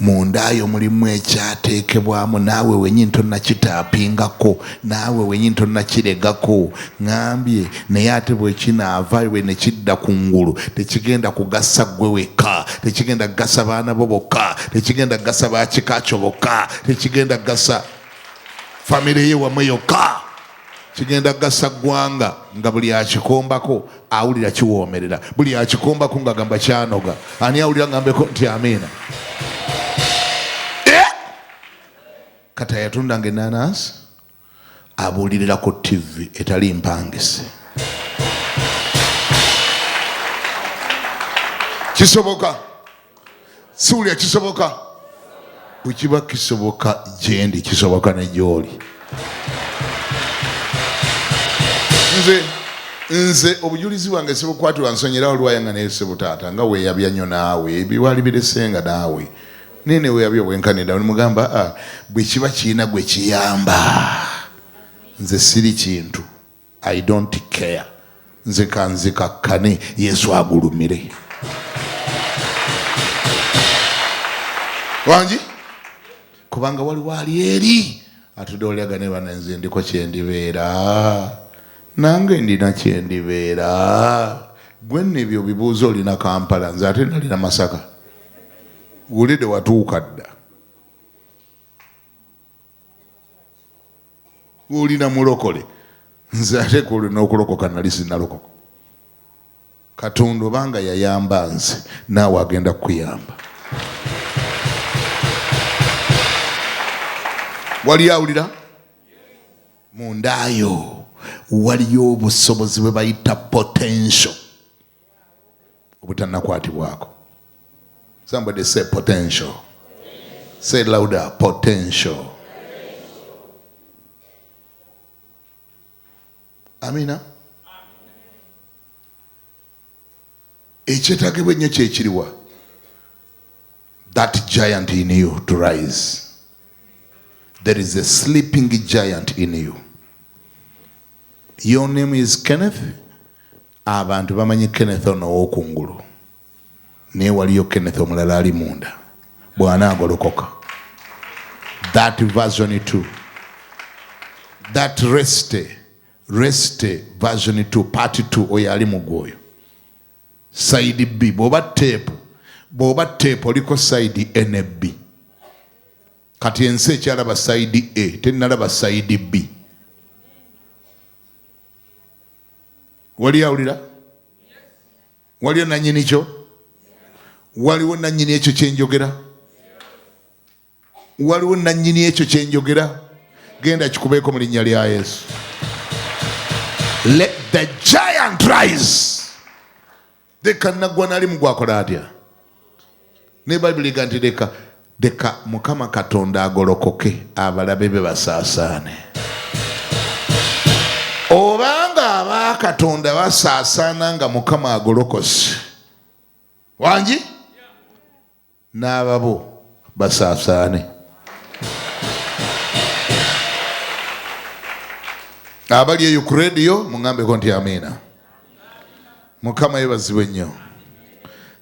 Mundayo mulimu ekyateekebwamu naawe wenyini tonnakitaapingako, naawe wenyini tonnakiregako. Ngambye naye ate bwe kinaavaayo ne kidda ku ngulu tekigenda kugasa ggwe weka, tekigenda kugasa baana bo bokka, tekigenda kugasa baakika kyo bokka, tekigenda kugasa famire ye wammwe yokka, kigenda kugasa ggwanga. Nga buli akikombako awulira kiwoomerera, buli akikombako nga gamba kyanoga. Ani awulira ngambeko nti amiina? Kata yatundanga enanansi abuulirira ku TV etali mpangise. Kisoboka? Siwulira kisoboka? Bwe kiba kisoboka gyendi kisoboka ne gy'oli. Nze obujulizi bwange sibukwatirwa nsonyerawo lwayanga naye sibutaata nga weeyabya nnyo naawe ebiwali biresenga naawe nene weeyabya obwenkanira nimugamba bwe kiba kirina gwe kiyamba nze siri kintu. I don't care. Nze kanzikakkane Yesu agulumire. Wangi kubanga waliwo ali eri atudde oliagane bana nze ndiko kyendibeera, nange ndina kyendibeera. Gwe nno ebyo bibuuzo olina Kampala, nze ate nalina Masaka. Ulide watuuka dda. Ulina mulokole. Nze ate kulina okulokoka nali sinalokoka. Katonda obanga yayamba nze naawe agenda kukuyamba. Wali awulira? Mundayo waliyo obusobozi bwe bayita potential obutannakwatibwako. Somebody say potential. Say louder, potential. Amina. Ekyetaagibwa ennyo kyekiriwa? That giant in you to rise. There is a sleeping giant in you. Your name is Kenneth. Abantu bamanyi Kenneth ono ow'okungulu. Naye waliyo Kenneth omulala ali munda. Bw'anaagolokoka. That version 2. That reste version 2 part 2 oyo ali mugwoyo. Side B. Bw'oba tape oliko side A ne B. Kati ensi ekyalaba side A tennalaba side B. Wali awulira? Waliyo nannyini kyo? Waliwo nannyini ekyo kyenjogera? Waliwo nannyini ekyo kyenjogera? Genda kikubeeko mu linnya lya Yesu. Let the giant rise. Dekanaggwa nali mugwakola atya? Ne Bayibuli ga nti leka Mukama Katonda agolokoke abalabe be basaasaane. Obanga aba Katonda basaasaana nga Mukama agolokose, wangi n'ababo basaasaane. Abali eyo ku radio mungambeko nti amiina. Mukama yebazibwe nnyo.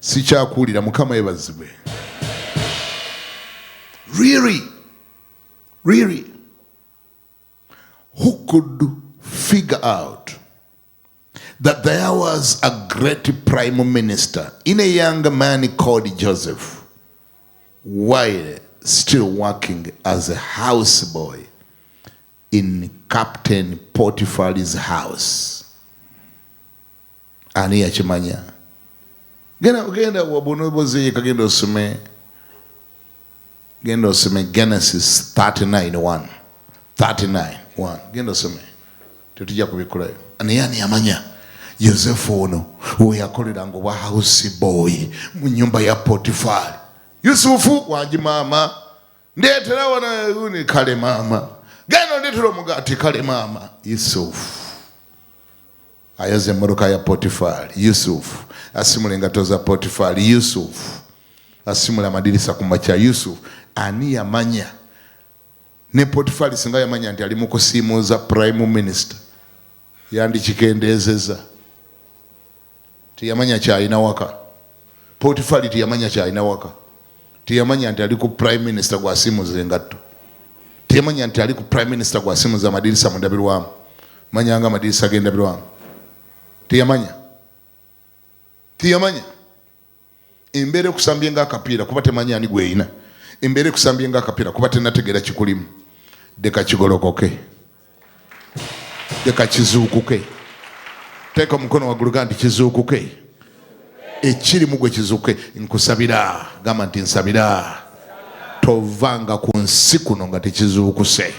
Sikyakuwulira, Mukama yebazibwe. Really, who could figure out that there was a great prime minister in a young man called Joseph, while still working as a houseboy in Captain Potiphar's house? Ani yakimanya? Genda wabonoboze kagenda osome. Genda osome Genesis 39:1. 39:1. Genda osome. Tetujja kubikulayo. Ani yamanya Yosefu ono oyakoleranga obwa house boy mu nyumba ya Potifari. Yusufu wangi mama. Ndetera wana uni kale mama. Genda ndetera omugati kale mama. Yusufu ayaze emmotoka ya Potifari. Yusufu asimula engato za Potifari. Yusufu asimula amadirisa ku makya. Yusufu ani yamanya? Ne Potifari singa yamanya nti ali mu kusiimuuza prime minister yandikikendeezeza. Tiyamanya kyalina waka. Potifari tiyamanya kyalina waka. Tiyamanya nti ali ku prime minister gwasiimuuza engatto. Tiyamanya nti ali ku prime minister gwasiimuuza amadirisa mu ndabirwamu. Manyanga amadirisa g'endabirwamu. Tiyamanya. Embere kusambye nga akapiira kuba temanya ani gweyina. Embere kusambye nga akapiira kuba tennategeera kikulimu. Deka kigolokoke. Deka kizuukuke. Teeka omukono waggulu gamba nti kizuukuke. Ekiri mu gwe kizuukuke. Nkusabira. Gamba nti nsabira. Tovanga ku nsi kuno nga tekizuukuse.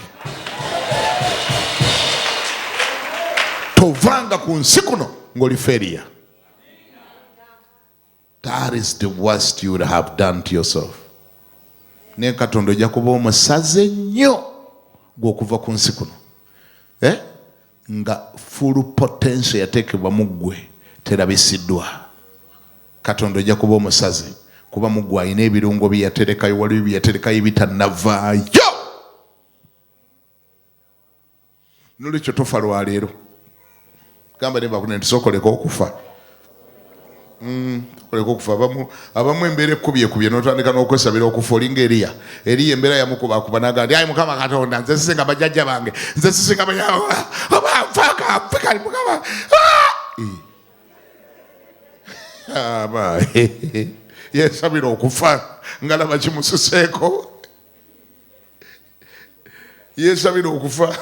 Tovanga ku nsi kuno ng'oli failure. That is the worst you would have done to yourself. Ne Katonda ojja kuba omusaze nnyo gw'okuva ku nsi kuno. Nga full potential yateekebwa mu ggwe terabisiddwa. Katonda ojja kuba omusaze kuba mu ggwe alina ebirungo bye yaterekayo, waliwo bye yaterekayo bitannavaayo. Nolwekyo tofa lwaleero. Gamba ne bakune nti sookoleko okufa. Koleko okufa. Abamu embeera ekkubye n'otandika n'okwesabira okufa olinga Eriya. Eriya embeera yamukubakuba n'agamba nti ayi Mukama Katonda, nze sisinga bajjajja bange, nze sisinga oba nfaaka mfe kali Mukama. yesabira okufa ngalaba kimususeeko yesabira okufa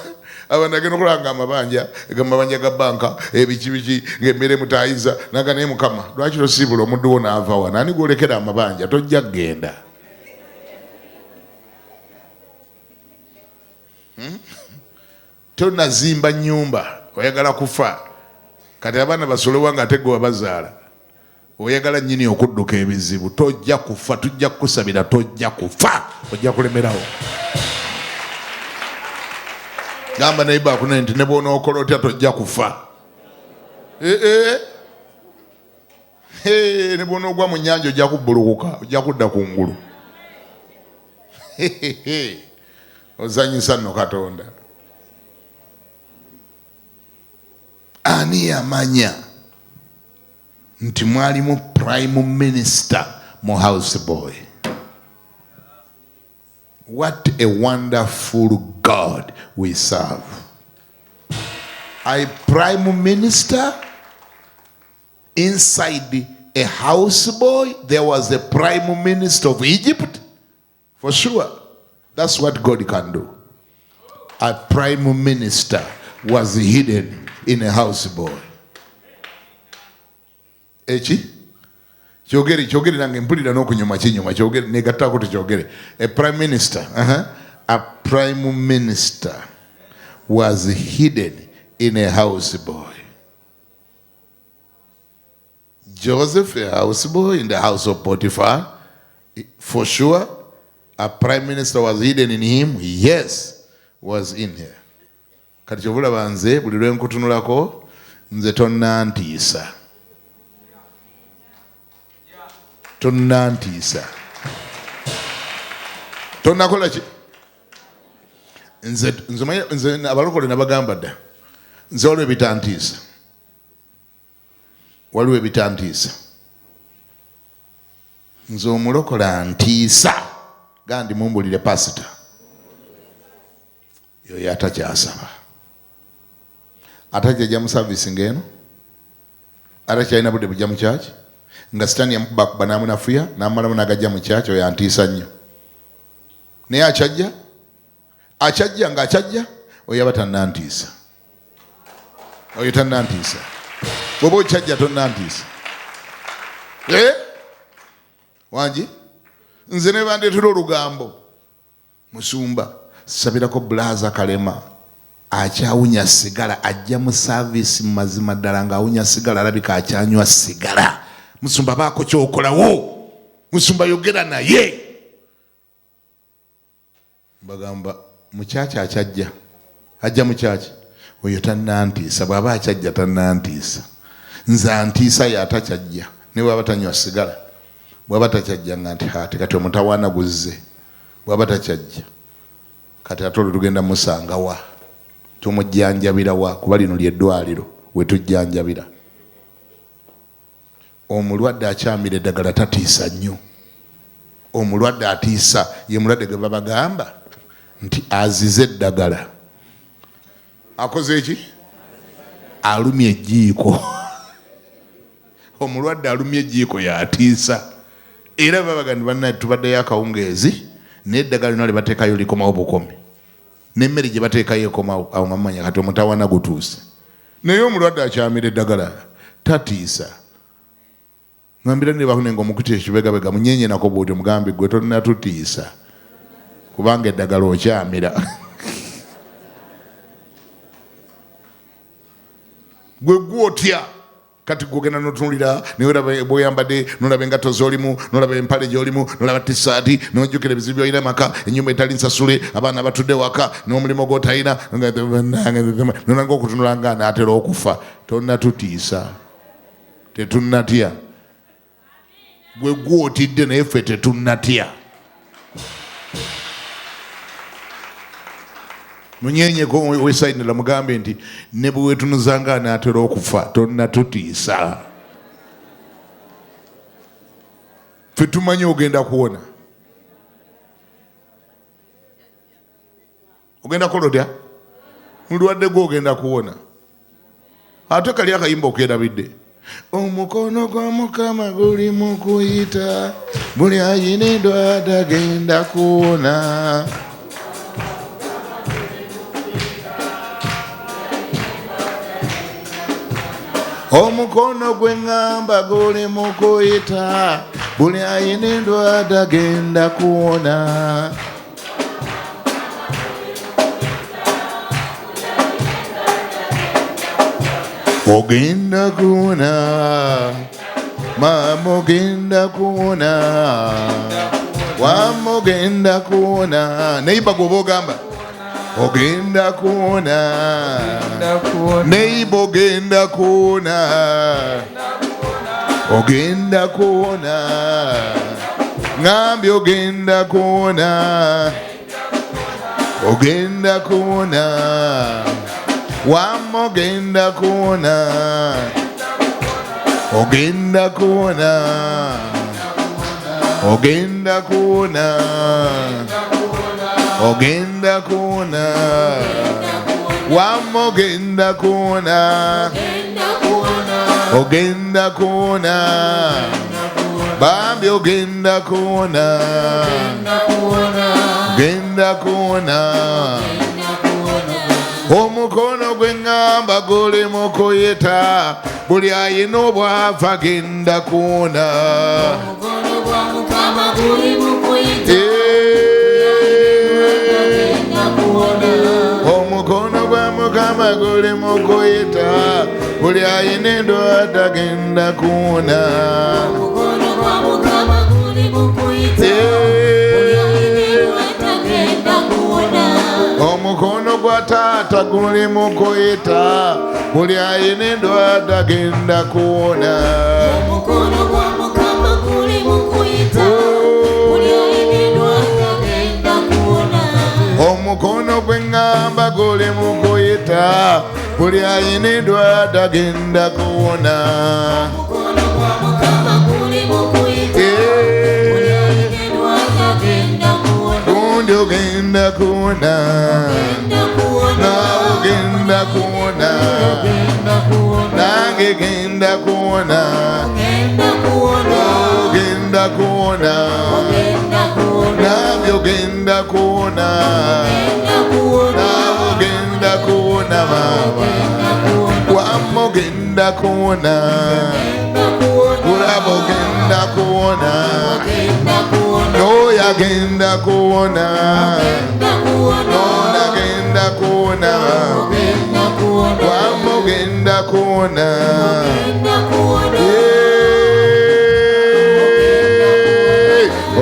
abantu agenda okulanga amabanja ga banka ebiki ng'emmere mutayiza naga naye mukama lwaki tosibula omuddu wo n'ava wa nani gwolekera amabanja tojja kgenda tonazimba nnyumba oyagala kufa kati abaana basolewa nga ate gwe wabazaala oyagala nnyini okudduka ebizibu tojja kufa tujja kukusabira tojja kufa ojja kulemerawo gamba neiba akune nti ne bw'onookola otya tojja kufa ne bw'onoogwa mu nnyanja ojja kubbulukuka ojja kudda ku ngulu ozanyisa nno Katonda ani yamanya nti mwalimu prime minister mu house boy. What a wonderful God we serve. A prime minister inside a house boy. There was a prime minister of Egypt for sure. That's what God can do. A prime minister was hidden in a house boy. Echi? Chogere nange mpulira n'okunyuma kinyuma chogere negattako tukyogere. A prime minister, a prime minister was hidden in a house boy. Joseph, a house boy in the house of Potiphar, for sure. A prime minister was hidden in him. Yes, was in here. Kati kyobulaba nze buli lwe nkutunulako nze tonnantiisa. Tonnantiisa. Tonnakola ki? Nze abalokole nabagamba dda. Nze waliwo ebitantiisa. Waliwo ebitantiisa. Nze omulokola ntiisa. Gandi mumbulire pasita. Yoyo atakyasaba. Atakyajja mu service ng'eno. Atakyalina budde bujja mu church. Nga sitani yamukubakuba n'amunafuya n'amalamu n'agajja mu church oyo antiisa nnyo. Naye akyajja ng'akyajja oyo aba tannantiisa. Oyo tannantiisa. Bw'oba okyajja tonnantiisa. Wangi? Nze ne bandeetera olugambo musumba sabirako bulaza kalema akyawunya sigala ajja mu service mu mazima ddala ng'awunya sigala alabika akyanywa sigala. Musumba baako kyokolawo, musumba yogera naye. Bagamba mukyaki akyajja ajja mu kyaki oyo tannantiisa bw'aba akyajja tannantiisa. Nze antiisa y'atakyajja ne bw'aba tanywa sigala. Bw'aba takyajja nga nti ate kati omutawaana guzze. Bw'aba takyajja kati ate olwo tugenda musanga wa tumujjanjabira wa kuba lino ly'eddwaliro we tujjanjabira. Omulwadde akyamira eddagala tatiisa nnyo. Omulwadde atiisa ye mulwadde gwe babagamba nti azize eddagala. Akoze eki? Alumye ejjiiko. Omulwadde alumye ejjiiko y'atiisa. Era babagamba bannaye tubaddeyo akawungeezi n'eddagala lino lyebateekayo likomawo bukomi. N'emmere gye bateekayo ekomawo awo nga mumanya kati omutawaana gutuuse. Naye omulwadde akyamira eddagala tatiisa. Ngambira ne bahune ng'omukuti ekibegabega munyenye nako bw'oti omugambi gwe tonnatutiisa kubanga eddagala okyamira. Gwe gwotya kati gwogenda n'otunulira niwe bw'oyambadde n'olaba engatto z'olimu n'olaba empale gy'olimu n'olaba tisaati n'ojjukira ebizibu by'olina maka ennyumba etali nsasule abaana batudde waka n'omulimu gw'otalina nonanga okutunula nga anaatera okufa. Tonnatutiisa tetunnatya. Gwe gwotidde naye ffe tetunnatya. Munyenyeko wesainira mugambe nti ne bwe weetunuzanga anaatera okufa tonnatutiisa. Ffe tumanyi ogenda kuwona. Ogenda kukola otya? Mulwadde gwe ogenda kuwona. Ate kali akayimba okerabidde. Omukono gwa Mukama guli mu kuyita, buli ayinidwa tagenda kuwona. Omukono gwe ngamba guli mu kuyita, buli ayinidwa tagenda kuwona. Ogenda kuwona, mama ogenda kuwona, wama ogenda kuwona. Neighbor gwoba ogamba ogenda kuwona, neighbor ogenda kuwona, ogenda kuwona, ngambye ogenda kuwona, ogenda kuwona, wama ogenda kuwona, ogenda kuwona, ogenda kuwona, ogenda kuwona, wama ogenda kuwona, ogenda kuwona, bambi ogenda kuwona, ogenda kuwona. Omukono gwe ngamba guli mu kuyita, buli ayina obwavu agenda kuwona. Omukono gwa Mukama guli mu kuyita, omukono gwa Mukama guli mu kuyita, buli ayina endwadde agenda kuwona. Omukono gwa Mukama guli mu kuyita, buli ayina endwadde agenda kuwona. Omukono gwa Taata guli mu kuyita, buli ayina endwadde agenda kuwona. Omukono gwa Mukama guli mu kuyita, buli ayina endwadde agenda kuwona. Omukono gwe ngamba guli mu kuyita, buli ayina endwadde agenda kuwona. Omukono gwa Mukama guli mu kuyita, buli ayina endwadde agenda kuwona. Gundi ogenda kuwona, nawe ogenda kuwona, nange genda kuwona, ogenda kuwona, nabyo ogenda kuwona, nawe ogenda kuwona mama, wamma ogenda kuwona, kulaba ogenda kuwona, n'oyo agenda kuwona, n'ono agenda kuwona, wamma ogenda kuwona.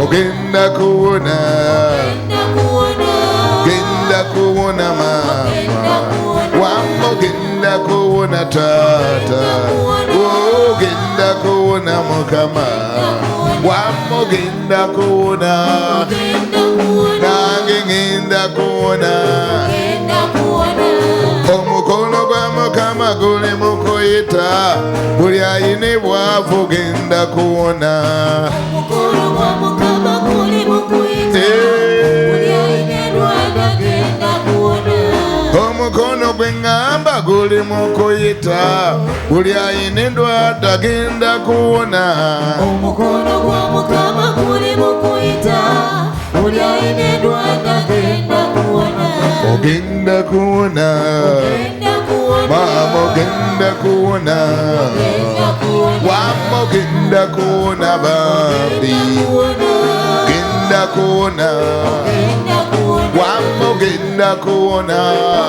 Ogenda kuwona, ogenda kuwona mama, wamma ogenda kuwona Taata, ogenda kuwona Mukama, wamma ogenda kuwona, nange ngenda kuwona. Omukono gwa Mukama guli mu kuyita, buli ayina obwavu ogenda kuwona. Omukono gwa Mukama guli mu kuyita, buli ayina endwadde agenda kuwona. Omukono gwe ngamba guli mu kuyita, buli ayina endwadde agenda kuwona. Omukono gwa Mukama guli mu kuyita, buli ayina endwadde agenda kuwona. Ogenda kuwona, mama ogenda kuwona, wamma ogenda kuwona bambi, ogenda kuwona, wamma ogenda kuwona,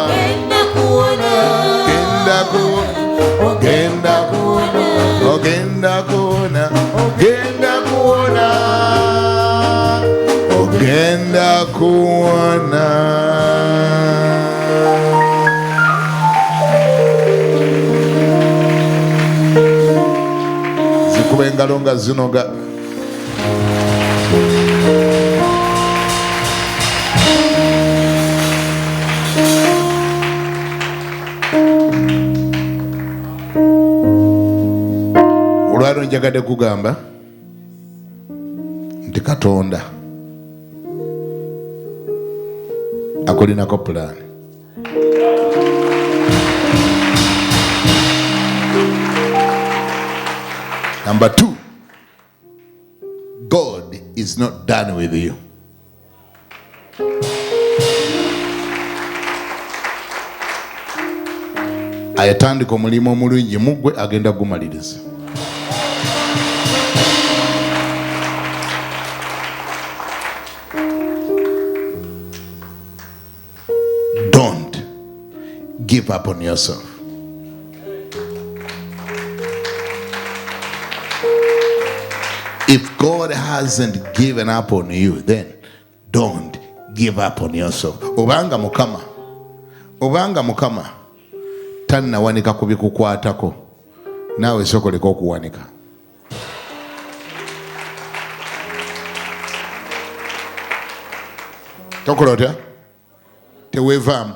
ogenda kuwona, ogenda kuwona, ogenda kuwona, ogenda kuwona, ogenda kuwona. Zikuba engalo nga zinoga. Olwaliro njagadde kugamba nti Katonda akulinako pulaani. Number 2, God is not done with you. Ayatandika omulimu omulungi mugwe agenda gumaliriza. Don't give up on yourself. If God hasn't given up on you, then don't give up on yourself. Obanga mukama tannawanika kubikukwatako, naawe sokoleko okuwanika. Tokola otya? Teweevaamu.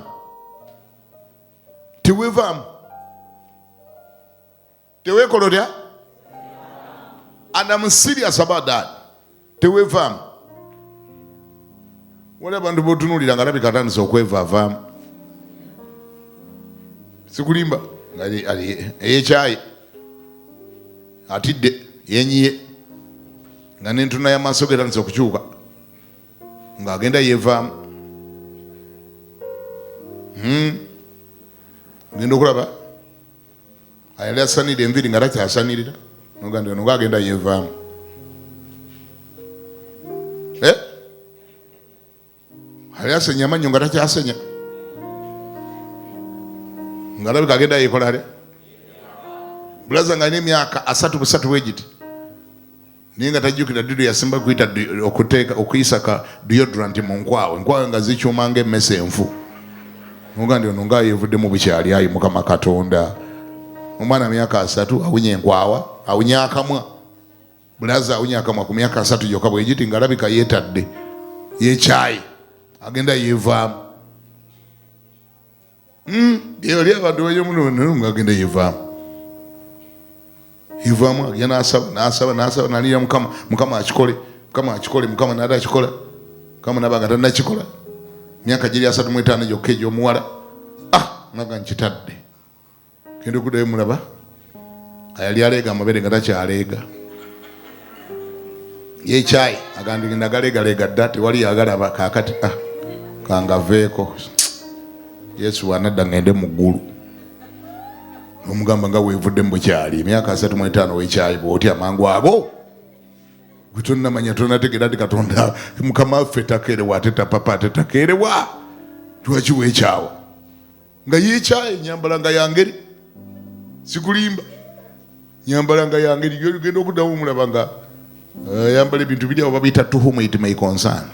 Teweekola otya? And I'm serious about that. Teweevaamu. Wali abantu botunuulira nga labika atandise okwevaavaamu. Sikulimba ali eyekyayi atidde yenyiye nga n'entuna y'amaaso ge etandise okukyuka ng'agenda yeevaamu. Genda okulaba ayali asanira enviiri nga takyasanirira noganda ono ng'agenda yeevaamu. Ali asenya amannyo nga takyasenya nga labika agenda yeekola le. Bulaza nga n'emyaka 3 wegiti naye nga tajjukira ddudu yasimba okuyisa ka deodorant mu nkwawe nga zikyuma ng'emmese enfu. Nogandi ono nga yeevudde mu bukyali, ayi Mukama Katonda. Omwana myaka 3 awunya enkwawa, awunya akamwa. Bulaza awunya akamwa ku myaka 3 gyokka bwegiti nga labika yeetadde yekyayi agenda yeevaamu. Yali abantu bayomuno ng'agenda yeevaamu. Yeevaamu agenda n'asaba n'aliira Mukama akikole, Mukama n'ate akikola, Mukama n'abanga tannakikola. Myaka giri 35 gyokka egy'omuwala naga nkitadde. Genda okuddayo mulaba ayali aleega amabere nga takyaleega. Yekyayi agandikenda galegalega dda tewali yagalaba kaakati kangaveeko. Yesu wanadda ngende mu ggulu nomugamba nga weevudde mu bukyali emyaka 35 w'ekyayi bw'otya amangu ago gwe tonnamanya tonnategeera nti Katonda Mukama waffe takeerewa ate tapapa ate takeerewa. Lwaki weekyawa nga yeekyayi nyambala nga yangeri? Sikulimba nyambala nga yangeri. Genda okuddamu mulaba nga yambala ebintu biri awo babiyita to whom it may concern.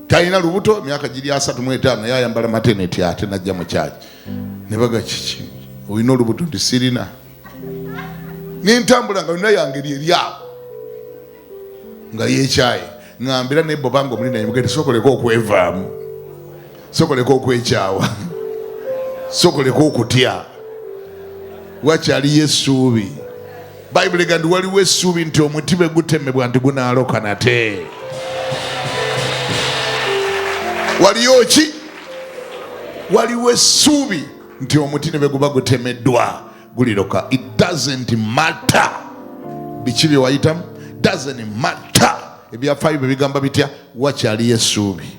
Talina lubuto myaka giri 35 naye ayambala maternity ate najja mu kyaki. Ne baga kiki olina olubuto nti sirina. N'entambula nga olina yangeri eri awo nga yeekyayi. Ngambira naye bobanga omuli naye mugende sokoleko okwevaamu, sokoleko okwekyawa, sokoleko okutya. Wakyaliyo essuubi. Bayibuli egamba waliwo essuubi nti omuti bwe gutemebwa nti gunaaloka nate. Waliyo ki? Waliwo essuubi nti omuti ne bwe guba gutemeddwa guliroka. It doesn't matter biki bye wayitamu, doesn't matter ebyafaayo bwe bigamba bitya, wakyaliyo essuubi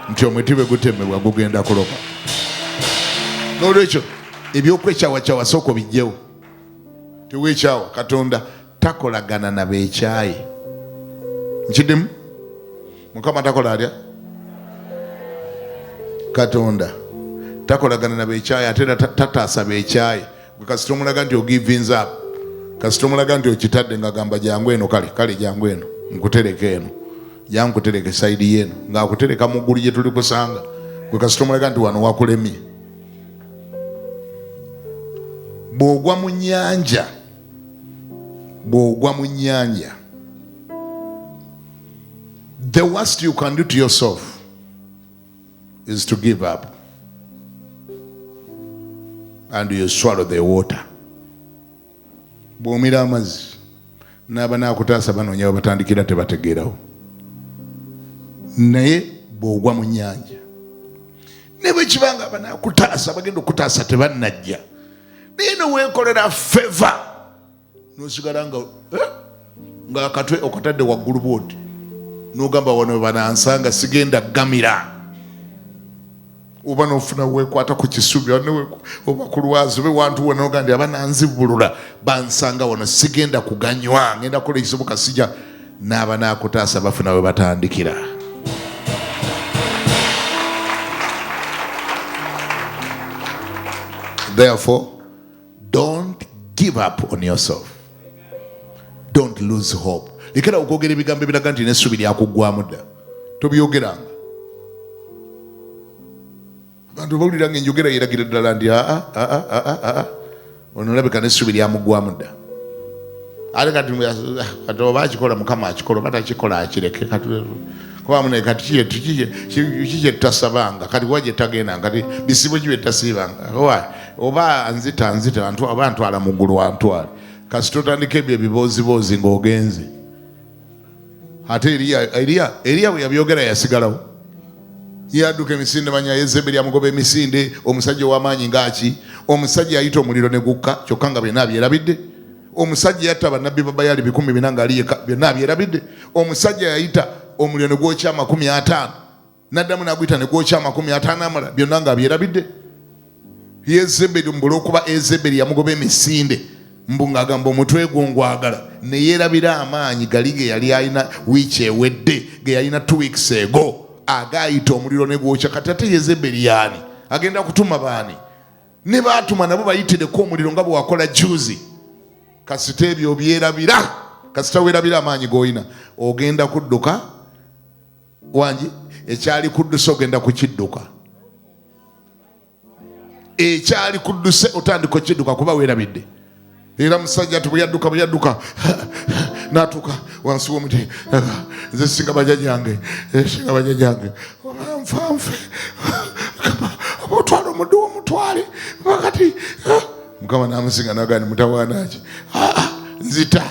nti omuti bwe gutemebwa gugenda kuloka. N'olwekyo ebyokwekyawa sooka bijjewo. Teweekyawa. Katonda takolagana na beekyayi. Nkiddemu? Mukama takola atya? Katonda takolagana na beekyayi ate tataasa beekyayi. Gwe kasita omulaga nti ogivinze up, kasita omulaga nti okitadde ng'agamba jangu eno, kale jangu eno nkutereka eno, jangu nkutereka esayidi y'eno, ng'akutereka mu ggulu gye tuli kusanga. Gwe kasita omulaga nti wano wakulemye. Bw'ogwa mu nnyanja, the worst you can do to yourself is to give up and you swallow the water. Bw'omira amazzi n'aba naakutaasa banoonya babatandikira tebategeerawo. Naye bw'ogwa mu nnyanja ne bwe kibanga abanaakutaasa bagenda okutaasa tebannajja nino wekolera favor nosigala nga akatwe okatadde waggulu bwoti nogamba wano banansanga sigenda gamira oba nofuna wekwata ku kisubi oba ku lwazi oba wantu wona noga ndi abananzibulula bansanga wano sigenda kuganywa ngenda kukola ekisoboka sijja n'aba nakutaasa bafuna we batandikira. Therefore, don't give up on yourself. Don't lose hope. Lekera okwogera ebigambo ebiraga nti n'essubi lyakuggwamu dda. Tobyogeranga. Abantu bawulira ng'enjogera yeragira ddala ndi ono olabika n'essubi lyamuggwamu dda. Ate kati oba akikola Mukama akikola oba takikola akireke. Kuba mune kati kiki tasabanga kati waje tagenda kati bisibo kibe tasibanga oba nzita abantu ala mugulu antwale kasi totandika ebyo ebibozibozi ng'ogenze. Ate Eriya bwe yabyogera yasigalawo yadduka emisinde manya Yezeberi amugoba emisinde omusajja w'amaanyi ngaki omusajja yayita omuliro ne gukka kyokka nga byonna abyerabidde. Omusajja yatta bannabbi babayali 400 nga ali yekka byonna abyerabidde. Omusajja yayita omuliro ne gwokya 50 n'addamu n'aguyita ne gwokya 50 amala byonna nga abyerabidde. Yezeberi mbula okuba Yezeberi yamugoba emisinde mbu ng'agamba omutwe gwo ngwagala ne yeerabira amaanyi gali ge yali alina wiiki ewedde ge yalina 2 weeks ago agayita omuliro ne gwokya. Kati ate Yezeberi yaani agenda kutuma baani ne baatuma nabo bayitireko omuliro nga bwe wakola juzi. Kasita ebyo byerabira kasita weerabira amaanyi g'olina ogenda kudduka wangi ekyali kudduse ogenda kukidduka. Ekyali kudduse otandika okidduka kuba weerabidde. Era musajja ati bwe yadduka n'atuuka wansi w'omuti nze singa bajjajjange nfanfe otwala omuddu w'omutwale wakati Mukama n'amusinga n'agamba mutawaana ki nzita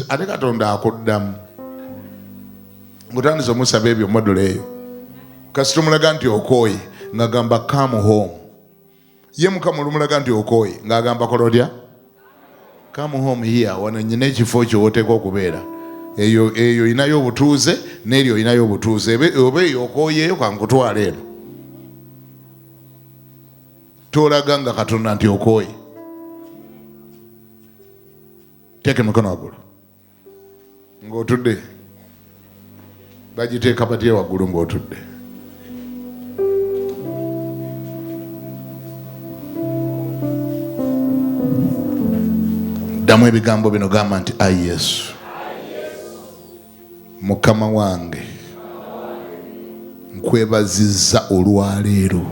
ate Katonda akuddamu ng'otandise omusaba ebyo modulo eyo kasita omulaga nti okooye ng'agamba come home. Ye Mukama olumulaga nti okooye ng'agamba kola otya come home here wano nyina ekifo kyo woteeka okubeera eyo inayo obutuuze n'eryo inayo obutuuze oba eyo okooyeeyo kankutwala eno tolaga nga Katonda nti okooye. Teeka emikono waggulu ng'otudde bagiteeka batya waggulu ng'otudde. Ddamu ebigambo bino gamba nti Ayi Yesu Mukama wange nkwebazizza olwaleero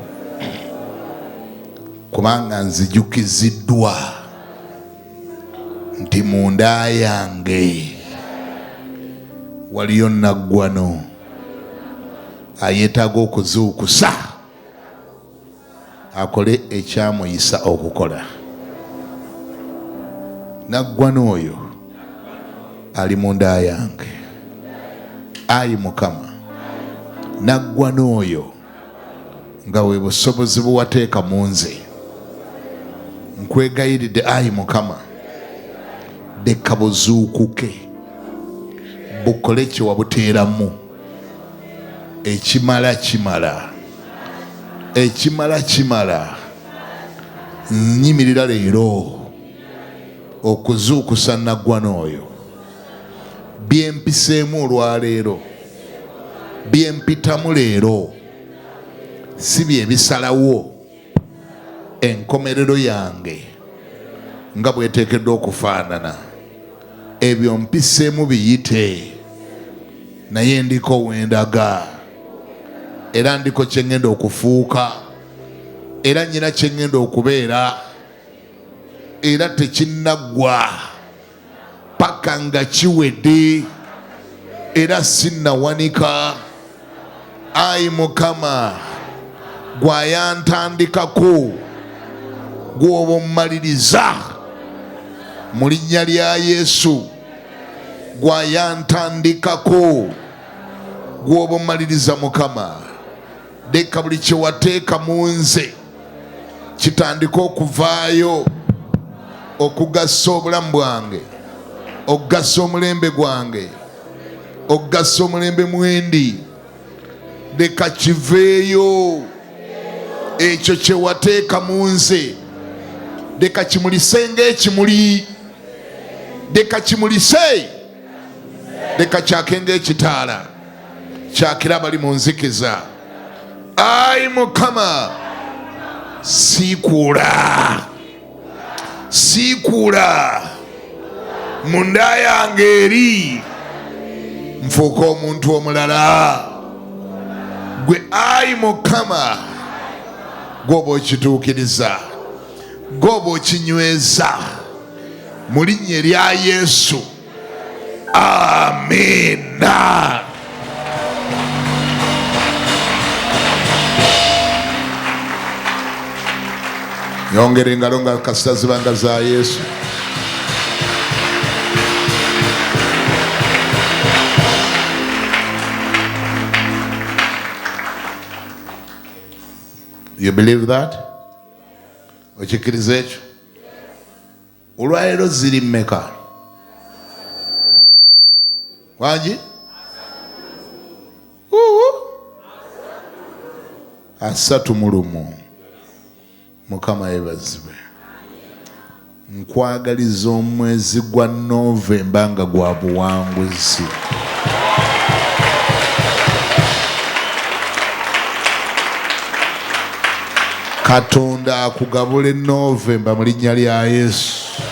kubanga nzijukiziddwa nti munda yange waliyo naggwano ayetaaga okuzuukusa akole ekyamuyisa okukola. Naggwano oyo ali munda yange. Ayi Mukama naggwano oyo nga bwe busobozi buwateeka mu nze nkwegayiridde Ayi Mukama leka buzuukuke bukole kye wabuteeramu ekimala nnyimirira leero okuzuukusa naggwano oyo byempiseemu olwaleero byempitamu leero si bye bisalawo enkomerero yange nga bweteekeddwa okufaanana. Ebyo mpiseemu biyite naye ndiko wendaga era ndiko kyengenda okufuuka era nnyina kyengenda okubeera era tekinnaggwa paka nga kiwedde era sinnawanika. Ayi Mukama gwayantandikako gwoba ommaliriza mu linnya lya Yesu. Gwayantandikako gwoba ommaliriza Mukama. Leka buli kye wateeka mu nze kitandika okuvaayo okugassa obulamu bwange, okugassa omulembe gwange, okugassa omulembe mwendi. Leka kiveeyo ekyo kye wateeka mu nze. Leka kimulise ng'ekimuli, leka kimulise, leka kyake ng'ekitaala, kyakira abali mu nzikiza. Ayi Mukama, siikuula, siikuula munda yange eri, nfuuka omuntu omulala. Gwe ayi Mukama, gw'oba okituukiriza, gw'oba okinyweza, mu linnya erya Yesu, amina. Yongera engalo nga kasita zibanga za Yesu. You believe that? Okikiriza ekyo? Olwaleero ziri mmeka? Wangi? Asatu mu lumu. Mukama yeebazibwe. Nkwagaliza omwezi gwa Novemba nga gwa buwanguzi. Katonda akugabule Novemba mu linnya lya Yesu.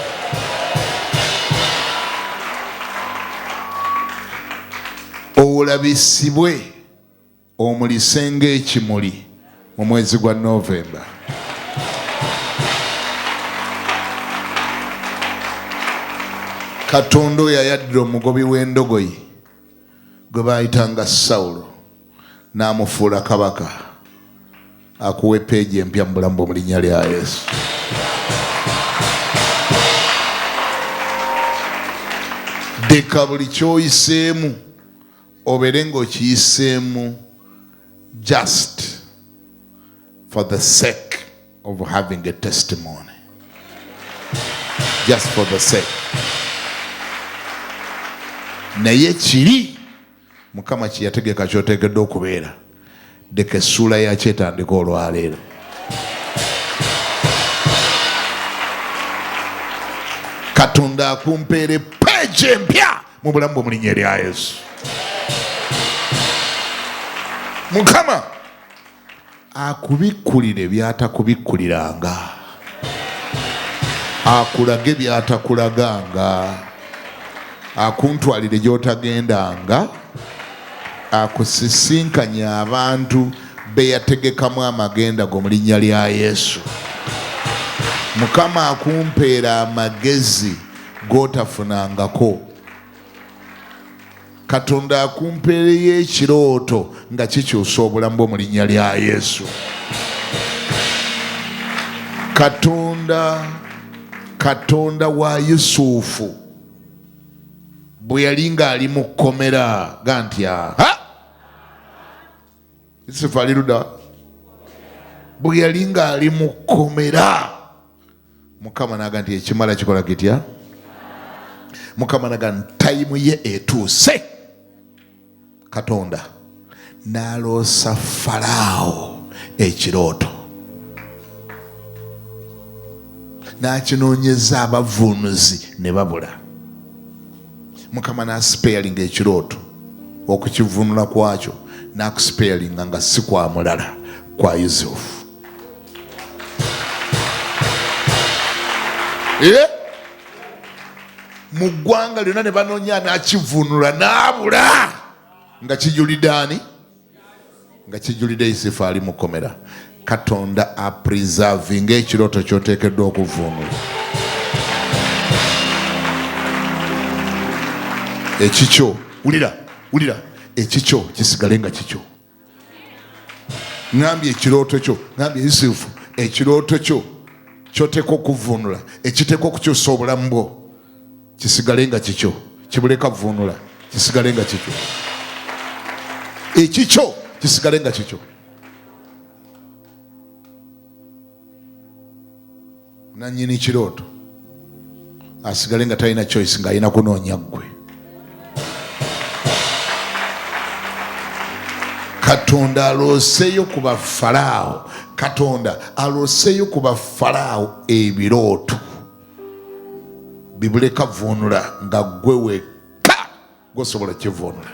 Olabisibwe omulise ng'ekimuli mu mwezi gwa Novemba. Katonda oyo yayaddira omugobi w'endogoyi gwe baayitanga Sawulo n'amufuula kabaka. Akuwe peegi empya mu bulamu bwo mu linnya lya Yesu. Deka buli ky'oyiseemu obeere ng'okiyiseemu just for the sake of having a testimony. Just for the sake. Naye kiri Mukama kye yategeka ky'oteekeddwa okubeera. Deka essuula yakyo etandika olwaleero. Katonda akumpeere peegi empya mu bulamu bwo mu linnya erya Yesu. Mukama akubikkulire by'atakubikkuliranga, akulage by'atakulaganga, akuntwalire gy'otagendanga, akusisinkanye abantu be yategekamu amagenda go mu linnya lya Yesu. Mukama akumpeera amagezi g'otafunangako. Katonda akumpeereyo ekirooto nga kikyusa obulamu bwo mu linnya lya Yesu. Katonda wa Yusufu bwe yali ng'ali mu kkomera ga ntya Yusufu ali luda. Bwe yali ng'ali mu kkomera, Mukama n'aga nti ekimala kikola kitya? Mukama n'aga nti tayimu ye etuuse. Katonda n'aloosa Falaawo ekirooto, n'akinoonyeza abavuunuzi ne babula. Mukama n'asipeyalinga ekirooto, okukivuunula kwakyo n'akusipeyalinga nga si kwa mulala, kwa Yusufu. Mu ggwanga lyonna ne banoonya n'akivuunula n'abula, nga kijulidde ani? Nga kijulidde Yusufu ali mu kkomera. Katonda apreservinga ekirooto ky'oteekeddwa okuvuunula. Ekikyo, wulira, ekikyo kisigale nga kikyo. Ngambye ekirooto kyo, ngambye Yusufu, ekirooto kyo ky'oteeka okuvuunula, ekiteeka okukyusa obulamu bwo, kisigale nga kikyo. Kibuleka vuunula, kisigale nga kikyo. Ekikyo kisigale nga kikyo. Nannyini kirooto asigale nga talina choice nga alina kunoonya ggwe. Katonda alooseyo ku Bafalaawo, Katonda alooseyo ku Bafalaawo ebirooto bibuleka vuunula nga ggwe wekka gw'osobola kivuunula.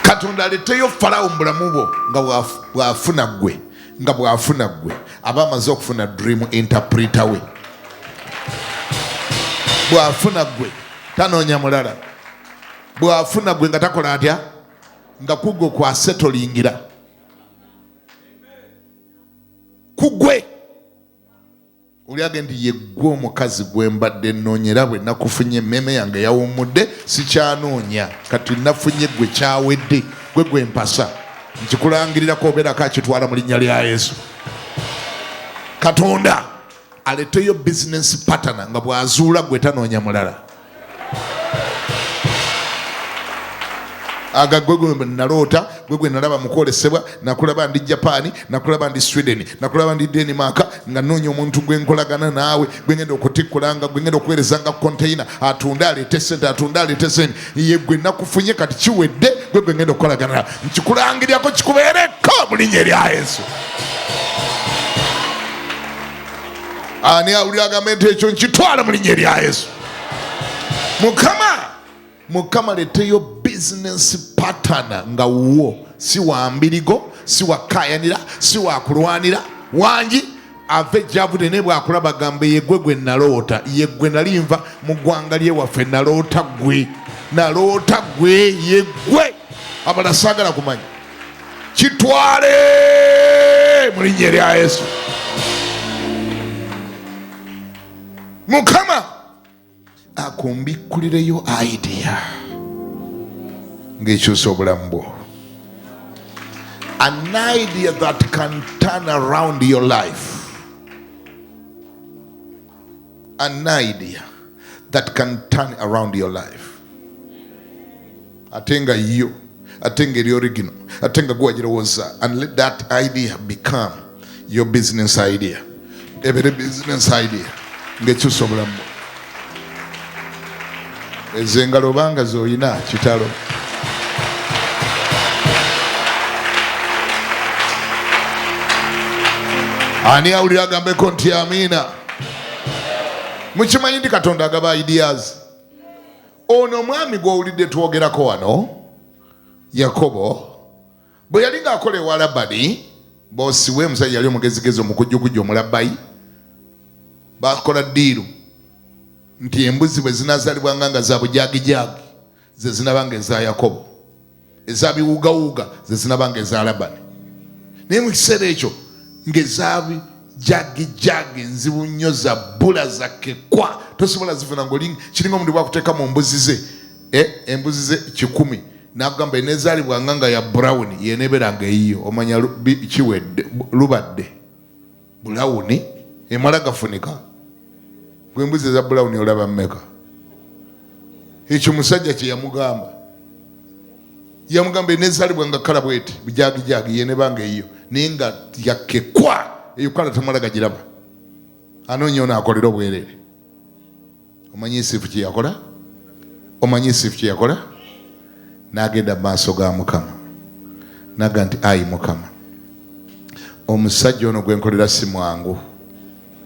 Katonda aleteyo Falaawo mu bulamu bwo nga bw'afuna ggwe aba amaze okufuna dream interpreter we. Bw'afuna ggwe tanoonya mulala. Bw'afuna ggwe nga takola atya? Nga kugwe kwasetolingira kugwe. Oli agenda yeggwe omukazi gwe mbadde nnoonyera bwe nakufunye emmeme yange yawummudde sikyanoonya kati nafunye ggwe kyawedde gwe mpasa nkikulangirirako obeerako akitwala mu linnya lya Yesu. Katonda aleteyo business partner nga bw'azuula ggwe tanoonya mulala. Aga gwe naloota gwe nalaba mukwolesebwa nakulaba ndi Japan nakulaba ndi Sweden nakulaba ndi Denmark nga noonya omuntu gwe nkolagana naawe gwe ngenda okutikkulanga gwe ngenda okuweerezanga container atunda aleete sente ye gwe nakufunye kati kiwedde gwe ngenda okukolagana nkikulangiryako kikubeereko mu linnya lya Yesu. Ani awulira agamba nti ekyo nkitwala mu linnya lya Yesu. Mukama leteyo business partner nga wuwo si wa mbirigo si wa kayanira si wa kulwanira wangi ave javude ne bwakulaba gambe yegwe gwe naloota yegwe nalimva mu ggwanga lye waffe naloota gwe yegwe abala sagala kumanya kitwale mu linnya lya Yesu. Mukama akumbikkulireyo idea ng'ekyusa obulamu bwo. An idea that can turn around your life. An idea that can turn around your life. Atenga yo, atenga eri original, atenga gwagirowooza, and let that idea become your business idea. Every business idea ng'ekyusa obulamu bwo. Ezengalo banga zoyina kitalo. Ani awulira agambeko nti amina. Mukimanyi nti Katonda agaba ideas. Ono omwami gw'owulidde twogerako wano Yakobo bwe yali ng'akola ewa Labani boosi we musajja yali omugezigezi omukujjukujja omulabbayi bakola ddiiru nti embuzi bwe zinazaalibwanga nga za bujagijaagi ze zinabanga eza Yakobo, eza biwugawuga ze zinabanga eza Labani. Naye mu kiseera ekyo ng'eza jagi nzibu nnyo za bbula za kekwa tosobola zifuna ng'oli kiringa omuntu bwakuteeka mu mbuzi ze embuzi ze 100 n'akugamba eneezaalibwanga nga ya brown yeneeberanga eyiyo omanya kiwedde lubadde bulawuni emala gafunika gwe embuzi eza brown olaba mmeka. Ekyo musajja kye yamugamba eneezaalibwanga kala bweti bujagijagi yeneebanga eyiyo naye nga yakekwa eyo kala tamala gagiraba anoonya ono akolera obwerere. Omanyi Yusufu kye yakola? N'agenda mu maaso ga Mukama n'agamba nti ayi Mukama, omusajja ono gwe nkolera si mwangu,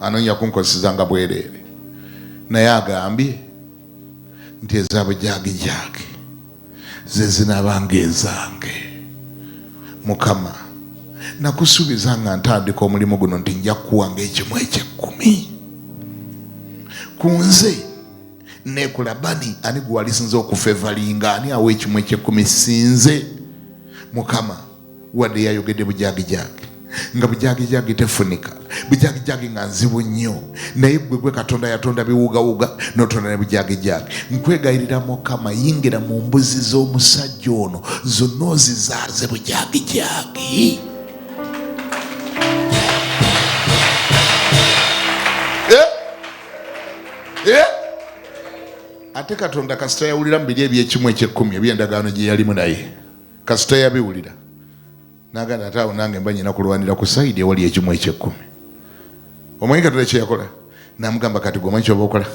anoonya kunkozesezanga bwereere, naye agambye nti eza bujagijagi ze zinabanga ezange. Mukama, nakusuubiza nga ntandika omulimu guno nti nja kuwanga 10% ku nze ne ku Labani ani gwe wali sinza okufevalinga ani awa 10% sinze. Mukama wadde yayogedde bujagijagi nga bujagijagi tefunika bujagijagi nga nzibu nnyo naye gwe Katonda yatonda biwugawuga n'otonda ne bujagijagi. Nkwegayirira Mukama yingira mu mbuzi z'omusajja ono zonna ozizaaze bujagijagi. Ate Katonda kasita yawulira mu biri eby'ekimu eby'endagaano gye yalimu naye kasita yabiwulira n'agamba ate awo nange mba nyina kulwanira ku sayidi ewali 10%. Omanyi Katonda kye yakola? Namugamba kati gwe omanyi ky'oba okola?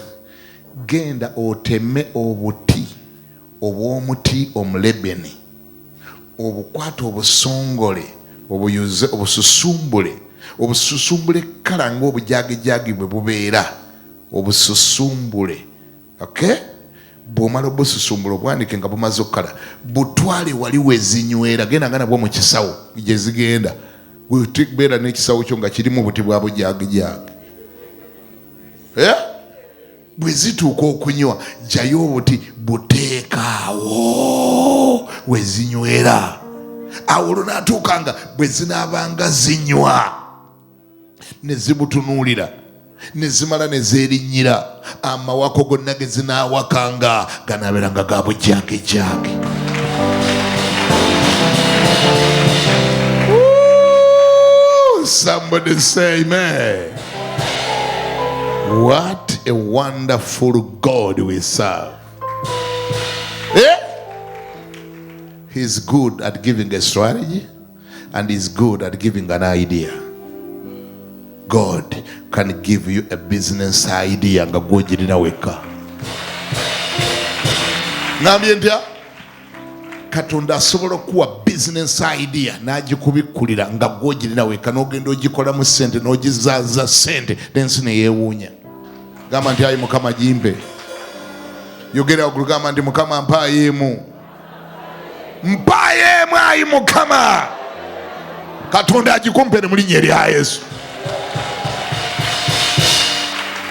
Genda oteme obuti obw'omuti omulebeni, obukwate obusongole, obuyuze, obususumbule kala ng'obujagijagi bwe bubeera, obususumbule. Okay? Bw'omala obususumbula obwanike nga bumaze okukala, butwale wali wezinywera. Genda nga nabwo mu kisawo gye zigenda. Beera n'ekisawo kyo nga kirimu obuti bwa bujagijagi. Bwe zituuka okunywa, jjayo obuti buteekaawo wezinywera. Awo olwo n'atuuka nga bwe zinaabanga zinywa ne zibutunuulira ne zimala ne zeerinnyira, amawako gonna ge zinaawakanga ganaabeeranga ga bujagijagi. Somebody say amen. What a wonderful God we serve. He's good at giving a strategy and he's good at giving an idea. God can give you a business idea nga gwogirina wekka. Ngambye ntya? Katonda asobola okuwa business idea n'agikubikkulira nga gwogirina wekka, n'ogenda ogikolamu ssente n'ogizaaza ssente n'ensi ne yeewuunya. Gamba nti ayi Mukama jimpe. Yogera waggulu gamba nti Mukama mpaayeemu. Mpaayeemu ayi Mukama. Katonda agikumpere mu linnya erya Yesu.